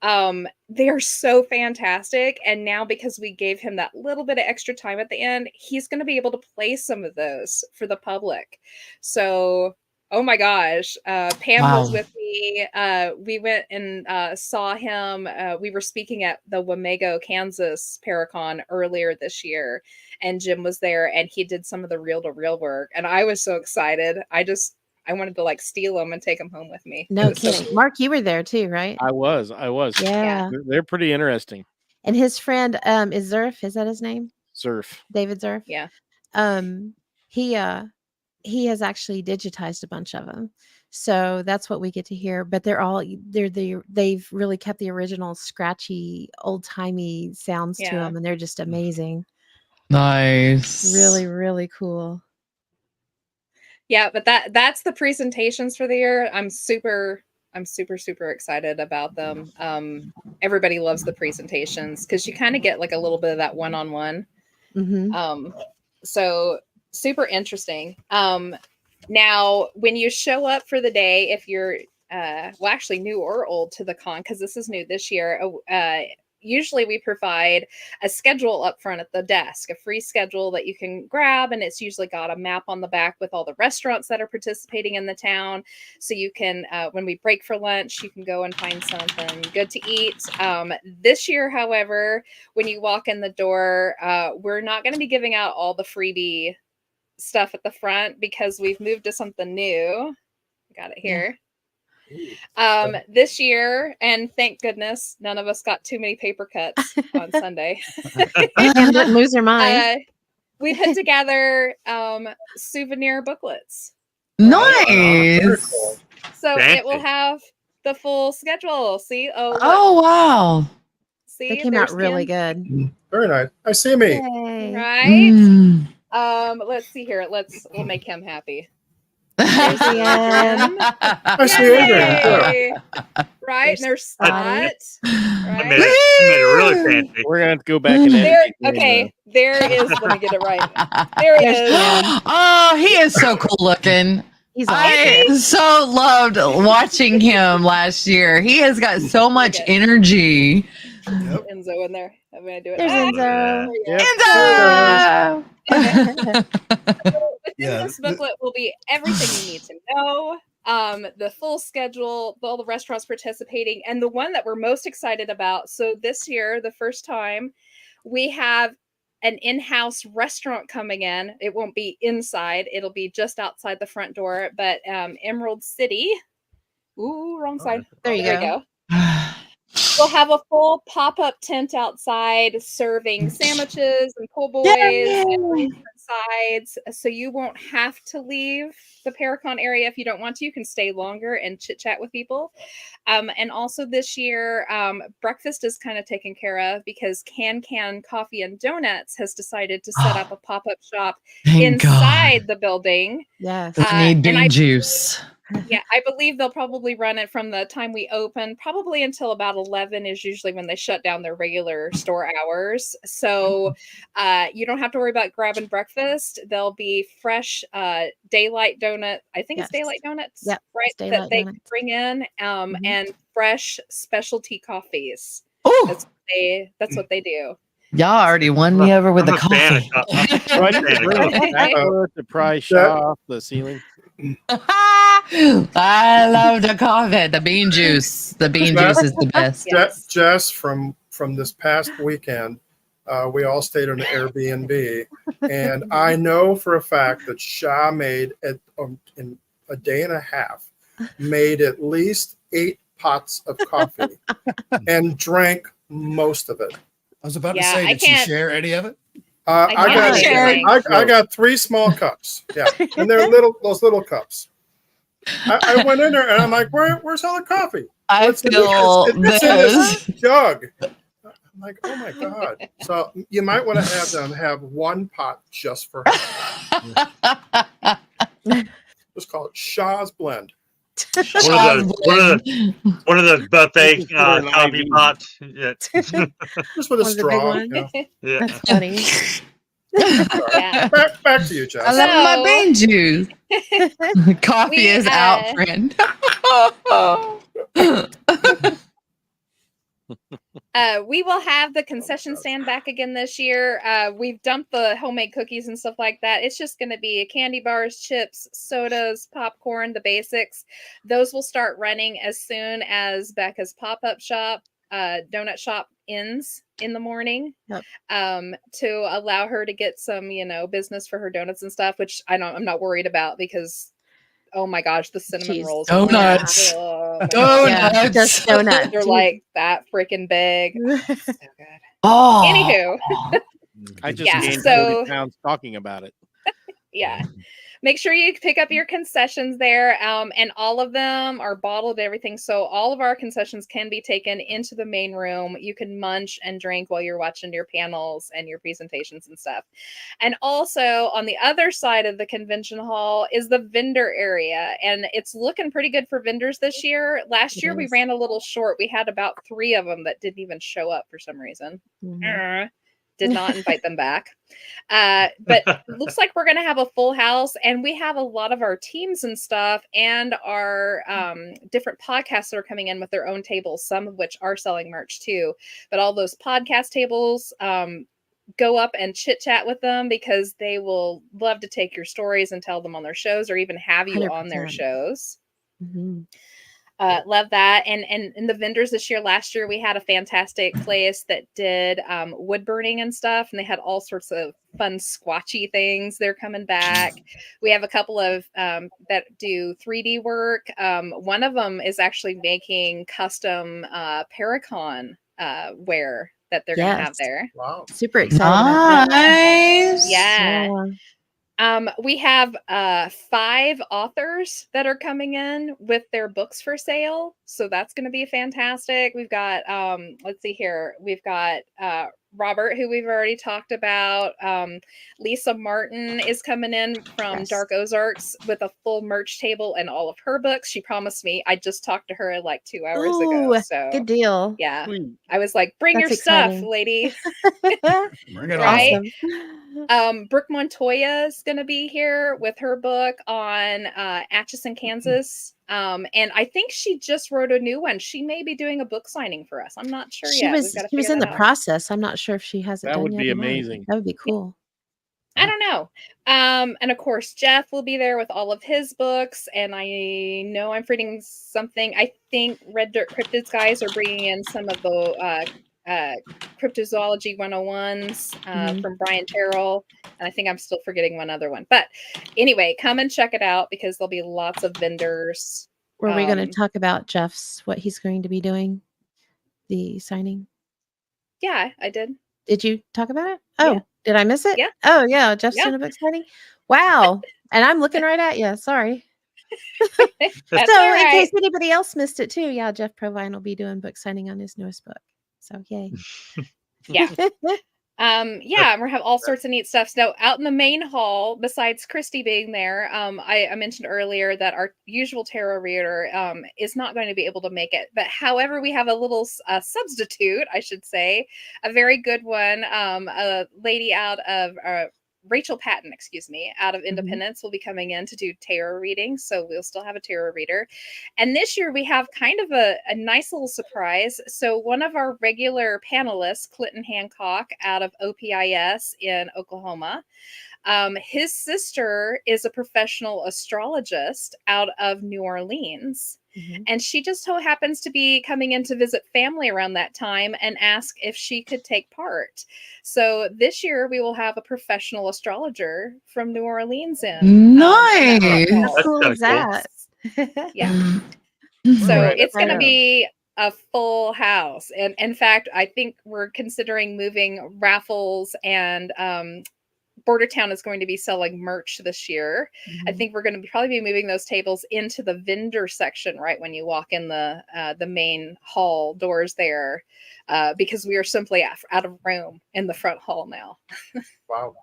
They're so fantastic. And now, because we gave him that little bit of extra time at the end, he's going to be able to play some of those for the public. So, oh my gosh, Pam was with me. We went and saw him. We were speaking at the Wamego, Kansas Paracon earlier this year, and Jim was there, and he did some of the reel-to-reel work. And I was so excited. I wanted to like steal them and take them home with me. No kidding. Mark, you were there too, right? I was. Yeah. They're pretty interesting. And his friend is Zurf. Is that his name? Surf. David Zurf. Yeah. He has actually digitized a bunch of them. So that's what we get to hear. But they've really kept the original scratchy, old-timey sounds to them, and they're just amazing. Nice. Really, really cool. Yeah, but that's the presentations for the year. I'm super excited about them. Everybody loves the presentations because you kind of get like a little bit of that one-on-one. Mm-hmm. So super interesting. Now, when you show up for the day, if you're well, actually new or old to the con, because this is new this year, usually we provide a schedule up front at the desk, a free schedule that you can grab, and it's usually got a map on the back with all the restaurants that are participating in the town. So you can, when we break for lunch, you can go and find something good to eat. This year, however, when you walk in the door, we're not going to be giving out all the freebie stuff at the front because we've moved to something new. Got it here. Yeah. This year, and thank goodness none of us got too many paper cuts on Sunday. And didn't lose their mind. We put together souvenir booklets. Nice. So it will have the full schedule. See? Oh wow. See, they came out really good. Very nice. I see me. Yay. Right? Let's see here. We'll make him happy. There's Ian. I see Adrian. Right? And there's Scott. Right? I made it really fancy. We're gonna have to go back and edit. There is. Let me get it right. There he is. Oh, he is so cool looking. I so loved watching him last year. He has got so much energy. Yep. Enzo in there. I'm gonna do it. There's Enzo. Enzo. Within this booklet will be everything you need to know. The full schedule, all the restaurants participating, and the one that we're most excited about. So this year, the first time, we have an in-house restaurant coming in. It won't be inside. It'll be just outside the front door. But Emerald City. Ooh, wrong side. There you go. We'll have a full pop-up tent outside serving sandwiches and po' boys and different sides. So you won't have to leave the Paracon area if you don't want to. You can stay longer and chit-chat with people. And also this year, breakfast is kind of taken care of because Can Coffee and Donuts has decided to set up a pop-up shop inside the building. Yes. I need bean juice. Yeah, I believe they'll probably run it from the time we open, probably until about 11 is usually when they shut down their regular store hours. So you don't have to worry about grabbing breakfast. There'll be fresh daylight donut. I think it's daylight donuts, right? That they bring in, and fresh specialty coffees. That's what they do. Y'all already won me over with the coffee. The price shot off the ceiling. I love the coffee. The bean juice. The bean juice is the best. Jess, from this past weekend, we all stayed in an Airbnb, and I know for a fact that Shah made in a day and a half made at least 8 pots of coffee and drank most of it. I was about to say, did she share any of it? I got 3 small cups. Yeah, and they're those little cups. I went in there and I'm like, where's all the coffee? It's in this jug. I'm like, oh my god! So you might want to have them have 1 pot just for her. Let's call it Shah's Blend. One of the buffet coffee pots. Yeah. Just with a straw. Yeah. That's funny. Back to you, Jess. I love my bean juice. Coffee is out, friend. We will have the concession stand back again this year. We've dumped the homemade cookies and stuff like that. It's just going to be candy bars, chips, sodas, popcorn, the basics. Those will start running as soon as Becca's pop-up shop, donut shop ends in the morning. Yep. To allow her to get some, business for her donuts and stuff, which I'm not worried about because oh my gosh, the cinnamon Jeez. rolls. Donuts. Oh my Donuts. God. Yeah, just donuts. They're like that freaking big. So good. Oh. Anywho, I just Yeah, gained so- 40 pounds talking about it. yeah. Make sure you pick up your concessions there. And all of them are bottled, everything. So all of our concessions can be taken into the main room. You can munch and drink while you're watching your panels and your presentations and stuff. And also on the other side of the convention hall is the vendor area. And it's looking pretty good for vendors this year. Last year we ran a little short. We had about 3 of them that didn't even show up for some reason. Did not invite them back. But looks like we're going to have a full house, and we have a lot of our teams and stuff and our different podcasts that are coming in with their own tables, some of which are selling merch too. But all those podcast tables, go up and chit chat with them because they will love to take your stories and tell them on their shows or even have you on their 100%. shows. Mm-hmm. Love that. And the vendors this year, last year, we had a fantastic place that did wood burning and stuff. And they had all sorts of fun squatchy things. They're coming back. We have a couple of that do 3D work. One of them is actually making custom Paracon wear that they're going to have there. Wow. Super excited about that. Nice. Yeah. We have 5 authors that are coming in with their books for sale. So that's going to be fantastic. We've got, let's see here. We've got Robert, who we've already talked about. Lisa Martin is coming in from Yes. Dark Ozarks with a full merch table and all of her books. She promised me. I just talked to her like 2 hours ago. Ooh, So good deal. yeah, Sweet. I was like, bring That's your stuff, exciting. lady. Bring it Right? on. Brooke Montoya is going to be here with her book on Atchison, Kansas. And I think she just wrote a new one. She may be doing a book signing for us. I'm not sure She yet. was We've got to she was figure in that the out. process. I'm not sure if she has it That done would yet be or not. amazing. That would be cool. I don't know. And of course, Jeff will be there with all of his books. And I know I'm forgetting something. I think Red Dirt Cryptids guys are bringing in some of the Cryptozoology 101s from Brian Terrell. And I think I'm still forgetting one other one. But anyway, come and check it out because there'll be lots of vendors. Were we going to talk about Jeff's, what he's going to be doing? The signing? Yeah, I did. Did you talk about it? Oh, Yeah. did I miss it? Yeah. Oh, yeah. Jeff's Yeah. doing a book signing. Wow. And I'm looking right at you. Sorry. That's So all in right. case anybody else missed it too, yeah, Jeff Provine will be doing book signing on his newest book. So yay. Yeah. Yeah, we have all sorts of neat stuff. So out in the main hall, besides Christy being there, I mentioned earlier that our usual tarot reader is not going to be able to make it. But however, we have a little substitute, I should say, a very good one. A lady out of Rachel Patton, excuse me, out of Independence will be coming in to do tarot readings. So we'll still have a tarot reader. And this year we have kind of a nice little surprise. So one of our regular panelists, Clinton Hancock out of OPIS in Oklahoma, his sister is a professional astrologist out of New Orleans. And she just so happens to be coming in to visit family around that time and ask if she could take part. So this year we will have a professional astrologer from New Orleans in. Nice. How That's cool kinda is that? Yeah. Mm. So Right. it's going to Right on. be a full house. And in fact, I think we're considering moving raffles and Bordertown is going to be selling merch this year. I think we're going to probably be moving those tables into the vendor section right when you walk in the main hall doors there, because we are simply out of room in the front hall now. Wow.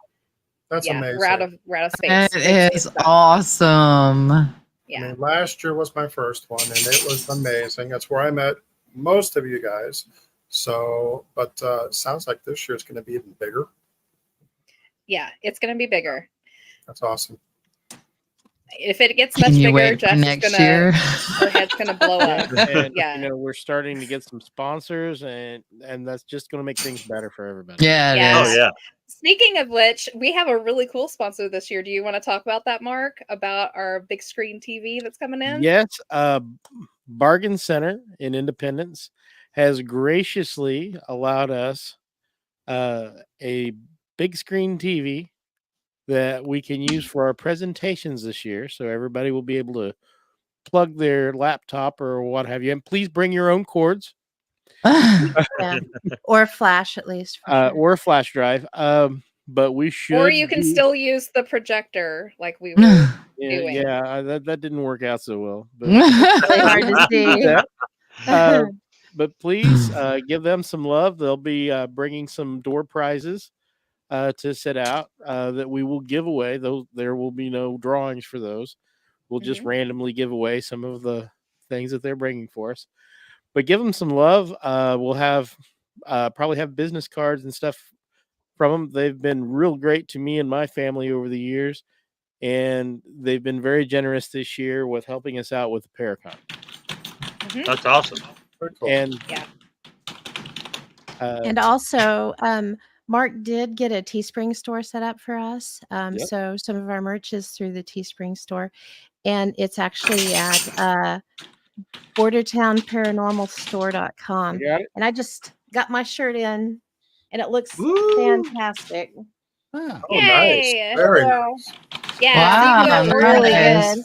That's Yeah, amazing. we're out of space. That Space is stuff. awesome. I Yeah. mean, last year was my first one, and it was amazing. That's where I met most of you guys. So, but sounds like this year is going to be even bigger. Yeah, it's going to be bigger. That's awesome. If it gets much Can you bigger, wait for Jess is next gonna year? her head's gonna blow up. And Yeah. you know, we're starting to get some sponsors, and that's just going to make things better for everybody. Yeah, it Yeah. Oh is. yeah. Speaking of which, we have a really cool sponsor this year. Do you want to talk about that, Mark? About our big screen TV that's coming in? Yes, Bargain Center in Independence has graciously allowed us a big screen TV that we can use for our presentations this year. So everybody will be able to plug their laptop or what have you. And please bring your own cords Yeah. Or flash at least. For sure. or a flash drive. But we should. Or you can still use the projector like we were doing. Yeah, that didn't work out so well. But Really hard to see. but please give them some love. They'll be bringing some door prizes to set out that we will give away. Those there will be no drawings for those. We'll just randomly give away some of the things that they're bringing for us. But give them some love. We'll have probably have business cards and stuff from them. They've been real great to me and my family over the years, and they've been very generous this year with helping us out with the Paracon. That's awesome. Very cool. And Yeah. And also, Mark did get a Teespring store set up for us. Yep. So some of our merch is through the Teespring store, and it's actually at Bordertown Paranormal Store.com. You got it? And I just got my shirt in, and it looks Woo! fantastic. Ah, Oh, nice. Yay! Very So, nice. Yeah, so you Wow, can go order really nice. good.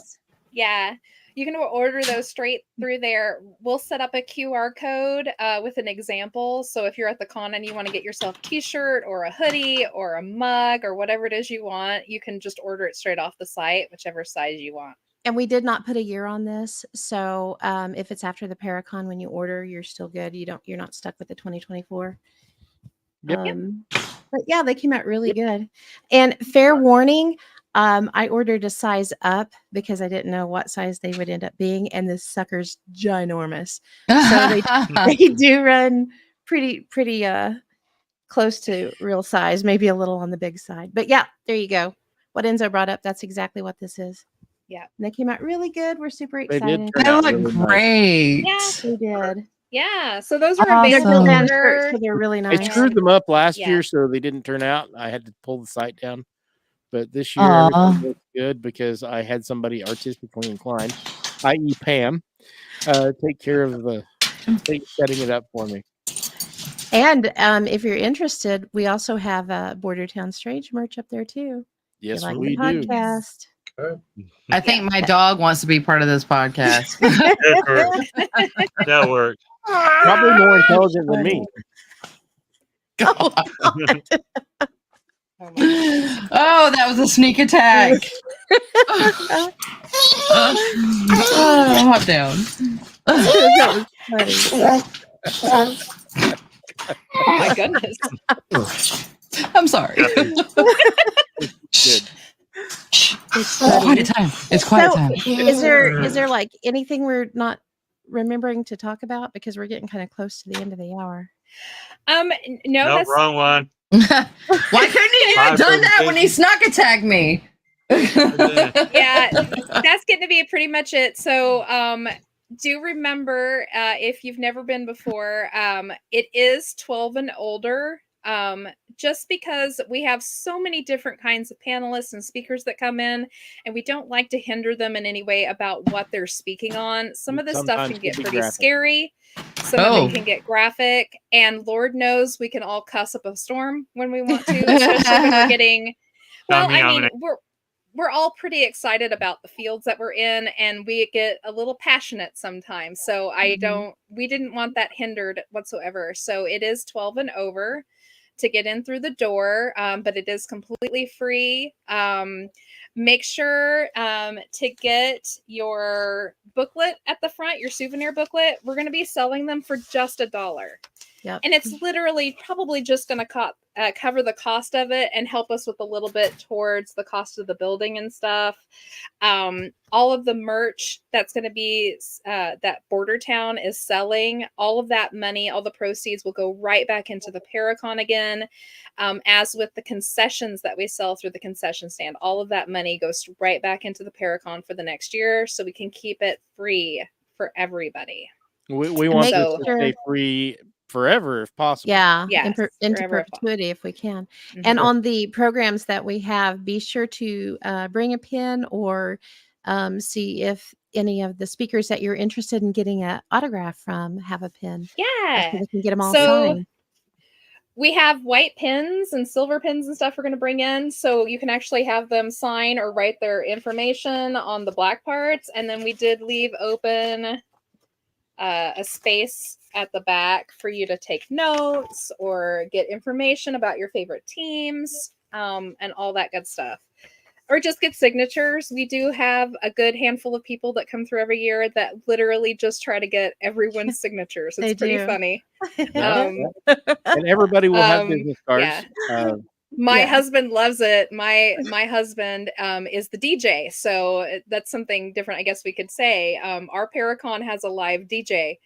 Yeah, you can order those straight through there. We'll set up a QR code with an example. So if you're at the con and you want to get yourself a t-shirt or a hoodie or a mug or whatever it is you want, you can just order it straight off the site, whichever size you want. And we did not put a year on this, so if it's after the Paracon when you order, you're still good. You're not stuck with the 2024. Yep. But yeah, they came out really good. And fair warning, I ordered a size up because I didn't know what size they would end up being, and this sucker's ginormous. So they do run pretty close to real size, maybe a little on the big side. But yeah, there you go. What Enzo brought up, that's exactly what this is. Yeah. And they came out really good. We're super They excited. did turn They out look really nice. great. Yeah. They did. Yeah, so those are Awesome. They're available good to land shirts, order. so they're really I nice. screwed them up last Yeah. year, so they didn't turn out. I had to pull the site down. But this year, Aw. everything looks good because I had somebody artistically inclined, i.e., Pam, take care of the setting it up for me. And if you're interested, we also have Bordertown Strange merch up there too. Yes, if you like we the do. podcast. I think my dog wants to be part of this podcast. That works. Probably more intelligent than me. God. Oh my gosh. Oh, that was a sneak attack. Oh, hop down. That was funny. Oh my goodness. I'm sorry. Good. It's Quiet funny. time. It's quiet So, time. is there like anything we're not remembering to talk about because we're getting kind of close to the end of the hour? No, Nope, that's wrong one. Why couldn't he have done that when he snuck attacked me? yeah, that's getting to be pretty much it. So do remember if you've never been before, it is 12 and older. Just because we have so many different kinds of panelists and speakers that come in, and we don't like to hinder them in any way about what they're speaking on. Some of this stuff Sometimes can get can be pretty graphic. scary. Some of it can get graphic, and Lord knows we can all cuss up a storm when we want to, especially when we're getting. Well, I mean, we're all pretty excited about the fields that we're in, and we get a little passionate sometimes. So we didn't want that hindered whatsoever. So it is 12 and over to get in through the door, but it is completely free. Make sure to get your booklet at the front, your souvenir booklet. We're going to be selling them for just $1. Yep. And it's literally probably just going to cover the cost of it and help us with a little bit towards the cost of the building and stuff. All of the merch that's going to be that Bordertown is selling, all of that money, all the proceeds will go right back into the Paracon again. As with the concessions that we sell through the concession stand, all of that money goes right back into the Paracon for the next year, so we can keep it free for everybody. We want this So- to stay free forever if possible. Yeah, Yes, into forever if perpetuity if we can. Mhm. And on the programs that we have, be sure to bring a pin or see if any of the speakers that you're interested in getting an autograph from have a pin. Yeah. So we can get them all So- signed. We have white pins and silver pins and stuff we're going to bring in, so you can actually have them sign or write their information on the black parts. And then we did leave open a space at the back for you to take notes or get information about your favorite teams, and all that good stuff. Or just get signatures. We do have a good handful of people that come through every year that literally just try to get everyone's signatures. It's They pretty do. funny. Yeah, and everybody will have Um, business cards. My Yeah. husband loves it. My husband is the DJ, so that's something different, I guess we could say. Our Paracon has a live DJ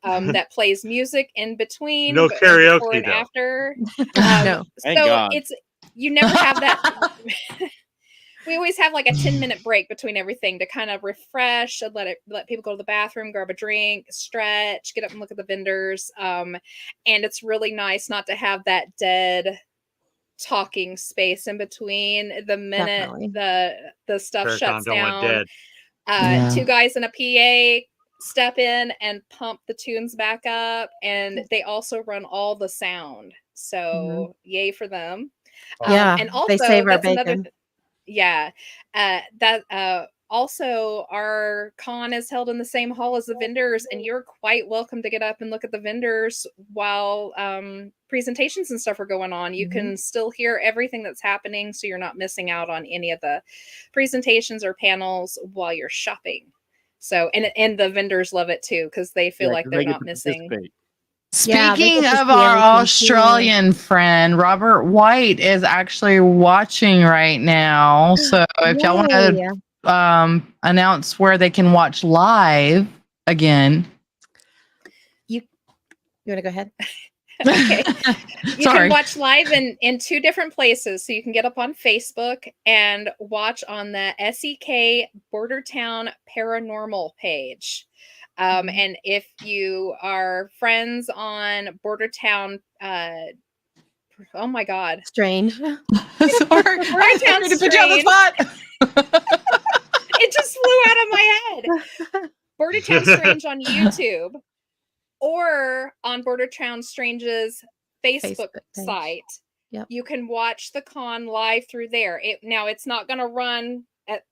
that plays music in between, No but karaoke, before and though. after. No. Thank So God. you never have that. We always have like a 10-minute break between everything to kind of refresh and let people go to the bathroom, grab a drink, stretch, get up and look at the vendors. And it's really nice not to have that dead talking space in between. The minute Definitely. the stuff Paracon shuts don't want down, dead. Yeah. two guys in a PA step in and pump the tunes back up, and they also run all the sound. So yay for them. Yeah, And also they save our that's another bacon. Also our con is held in the same hall as the vendors, and you're quite welcome to get up and look at the vendors while presentations and stuff are going on. You can still hear everything that's happening, so you're not missing out on any of the presentations or panels while you're shopping. So and the vendors love it too, because they feel like 'cause they're they get not to missing. participate. Yeah, they Speaking get to of see our everything too. Australian friend, Robert White is actually watching right now. So if y'all want to Yay. announce where they can watch live again. You want to go ahead? Okay. You Sorry. can watch live in two different places. So you can get up on Facebook and watch on the SEK Bordertown Paranormal page. And if you are friends on Bordertown, oh my God. Sorry. Strange. I didn't mean to put you on the spot. It just flew out of my head. Bordertown Strange on YouTube or on Bordertown Strange's Facebook page. site. Yep. You can watch the con live through there. It's not going to run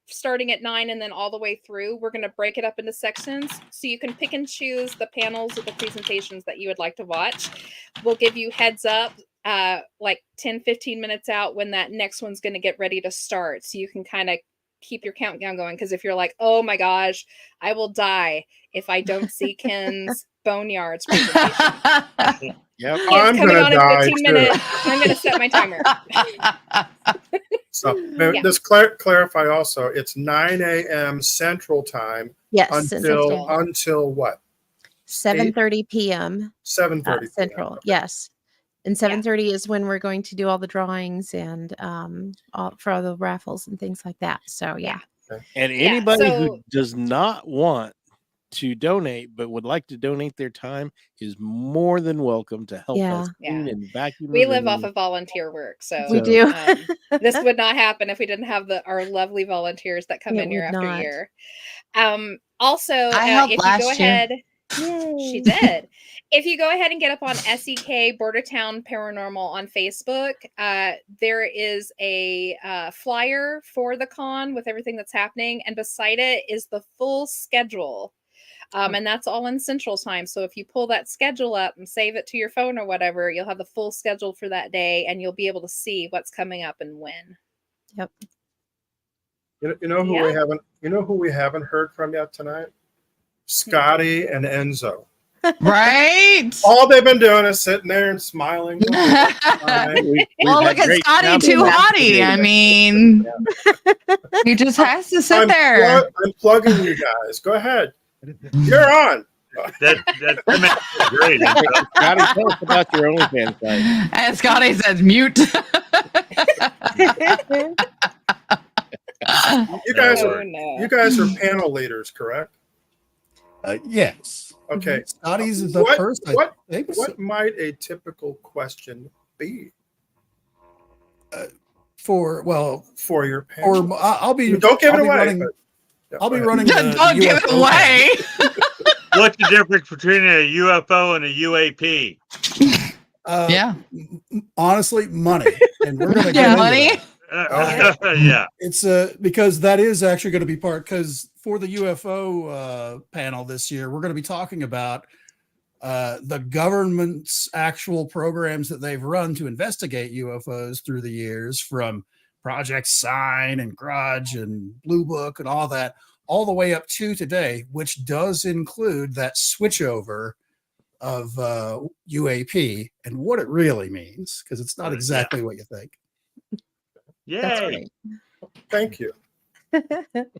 starting at 9 and then all the way through. We're going to break it up into sections so you can pick and choose the panels or the presentations that you would like to watch. We'll give you heads up like 10-15 minutes out when that next one's going to get ready to start, so you can kind of keep your countdown going. Because if you're like, oh my gosh, I will die if I don't see Ken's Boneyards presentation. Yep. It's coming on in 15 too. minutes. I'm going to set my timer. So let's clarify also, it's 9 a.m. Central Time Yes, until what? 7:30 p.m. 7:30 Central. Okay. Yes. And 7:30 is when we're going to do all the drawings and for all the raffles and things like that. So yeah. And anybody who does not want to donate but would like to donate their time is more than welcome to help us clean and vacuum. We live off of volunteer work, so we do. This would not happen if we didn't have our lovely volunteers that come in year after year. Also, I helped if you last go year. ahead, she did. If you go ahead and get up on SEK Bordertown Paranormal on Facebook, there is a flyer for the con with everything that's happening, and beside it is the full schedule. And that's all in Central Time. So if you pull that schedule up and save it to your phone or whatever, you'll have the full schedule for that day, and you'll be able to see what's coming up and when. Yep. You know who we haven't heard from yet tonight? Scotty and Enzo. Right? All they've been doing is sitting there and smiling. We've Well, had look at great Scotty time Too with Hottie. you. I mean, he just has to sit there. I'm plugging you guys. Go ahead. You're on. That makes it great. Scotty, tell us about your OnlyFans site. And Scotty says mute. You guys Oh, are no. you guys are panel leaders, correct? Yes. Okay. Scotty's is up first. I think so. What might a typical question be For your panel? or I'll be. Don't give I'll it be away. running. I'll be running. Don't give it away. What's the difference between a UFO and a UAP? Yeah. Honestly, money, and we're going to Yeah, get money. into that. Yeah. It's because that is actually going to be part, because for the UFO panel this year, we're going to be talking about the government's actual programs that they've run to investigate UFOs through the years, from Project Sign and Grudge and Blue Book and all that, all the way up to today, which does include that switchover of UAP and what it really means, because it's not exactly what you think. Yay. Thank you. And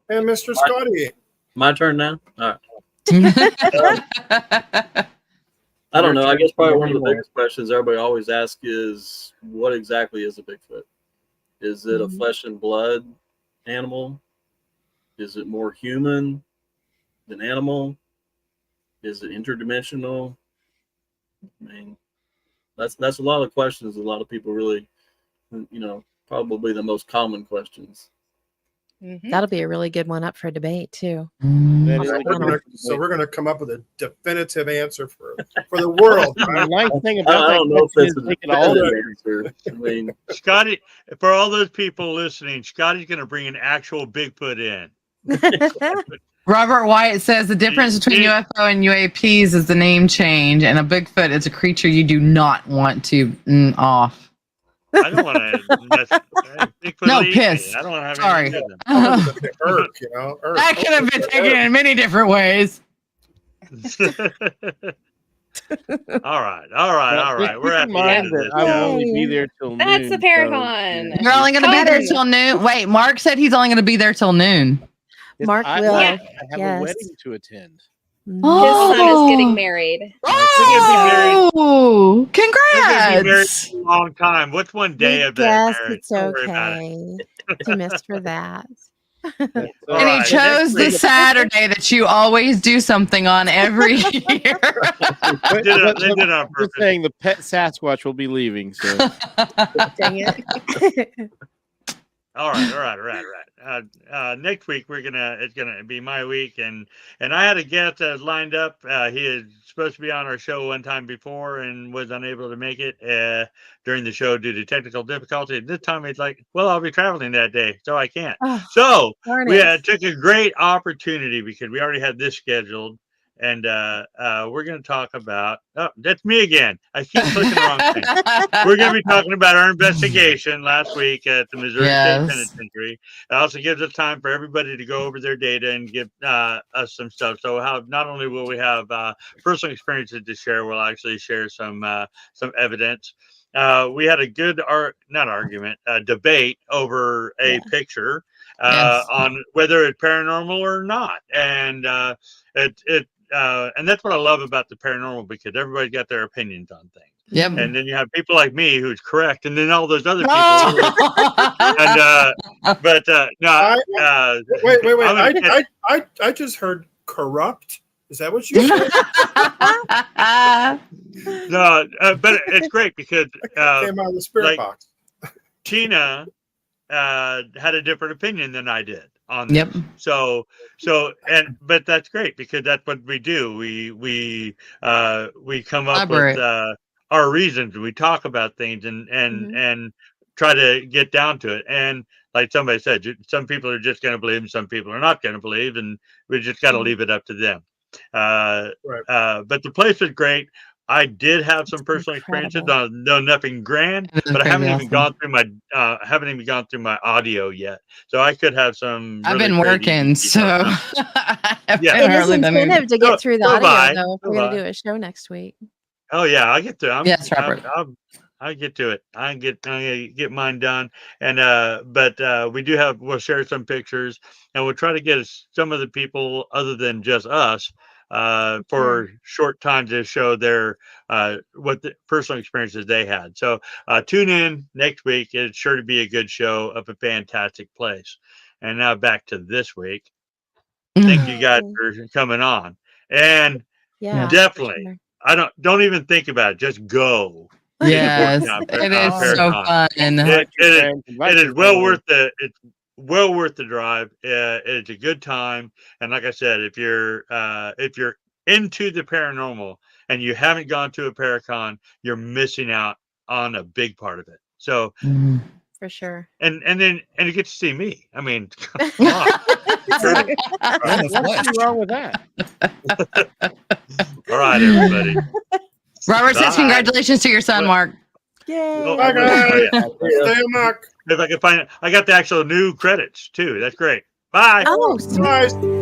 Mr. Scotty. My turn now? All right. I don't know. I guess probably one of the biggest questions everybody always asks is, what exactly is a Bigfoot? Is it a flesh and blood animal? Is it more human than animal? Is it interdimensional? I mean, that's a lot of questions. A lot of people really, probably the most common questions. That'll be a really good one up for debate too. So we're gonna come up with a definitive answer for the world. The nice thing I about don't know if it's a taking all definitive answer. I mean, Scotty, for all those people listening, Scotty's going to bring an actual Bigfoot in. Robert White says the difference between UFO and UAPs is the name change, and a Bigfoot is a creature you do not want to off. I don't want to. Bigfoot No, will eat piss. me. I don't want to have Sorry. anything with Irk, you know. Irk. That could have been taken in many different ways. All right. We're at the end of this. I will only be there till That's noon. the Paracon. You're only going to be there till noon. Wait, Mark said he's only going to be there till noon. Mark I will. have a Yes. wedding to attend. His son is getting married. Oh, They're going to be married congrats. for a long time. What's one day We of their guess marriage? it's Don't worry about it. okay to miss for that. All And he right. chose the Next week- Saturday that you always do something on every year. They did it on Just purpose. saying, the pet Sasquatch will be leaving. So Dang it. All right. Next week it's gonna be my week, and I had a guest lined up. He is supposed to be on our show one time before and was unable to make it during the show due to technical difficulty. And this time he's like, "Well, I'll be traveling that day, so I can't." Oh, So darn we it. took a great opportunity because we already had this scheduled. And we're going to talk about, that's me again. I keep clicking the wrong thing. We're going to be talking about our investigation last week at the Missouri State Penitentiary. It also gives us time for everybody to go over their data and give us some stuff. So not only will we have personal experiences to share, we'll actually share some evidence. We had a good debate over a picture on whether it's paranormal or not. And and that's what I love about the paranormal, because everybody's got their opinions on things. Yep. And then you have people like me who's correct, and then all those other people. Wait. I just heard corrupt. Is that what you said? No, but it's great because came out of the spirit box. Tina had a different opinion than I did on this. So but that's great, because that's what we do. We come up with our reasons. We talk about things and try to get down to it. And like somebody said, some people are just going to believe and some people are not going to believe, and we just got to leave it up to them. But the place was great. I did have some personal experiences. No, nothing grand, That is but I haven't crazy even gone through my audio yet. So I could have some. I've Really been crazy working, details. so Yeah. It is hardly done anything. incentive to get through the Go audio, by, though. If go we're going by. to do a show next week. Oh yeah, I'll get to it. Yes, Robert. I get to it. I'm gonna get mine done. And but we'll share some pictures, and we'll try to get some of the people other than just us for short time to show their what the personal experiences they had. So tune in next week. It's sure to be a good show of a fantastic place. And now back to this week. Thank you guys for coming on. And Yeah, definitely. sure. Don't even think about it. Just go. Yes, To the it is so Paracon. fun. It is well worth the drive. It's a good time, and like I said, if you're into the paranormal and you haven't gone to a Paracon, you're missing out on a big part of it. So for sure. And you get to see me. I mean, come on. What's wrong with that? All right, everybody. Robert says congratulations to your son, Mark. Yay. Bye, guys. Yeah. Stay A.M.O.K. If I can find it, I got the actual new credits too. That's great. Bye. Oh, sweet. Bye.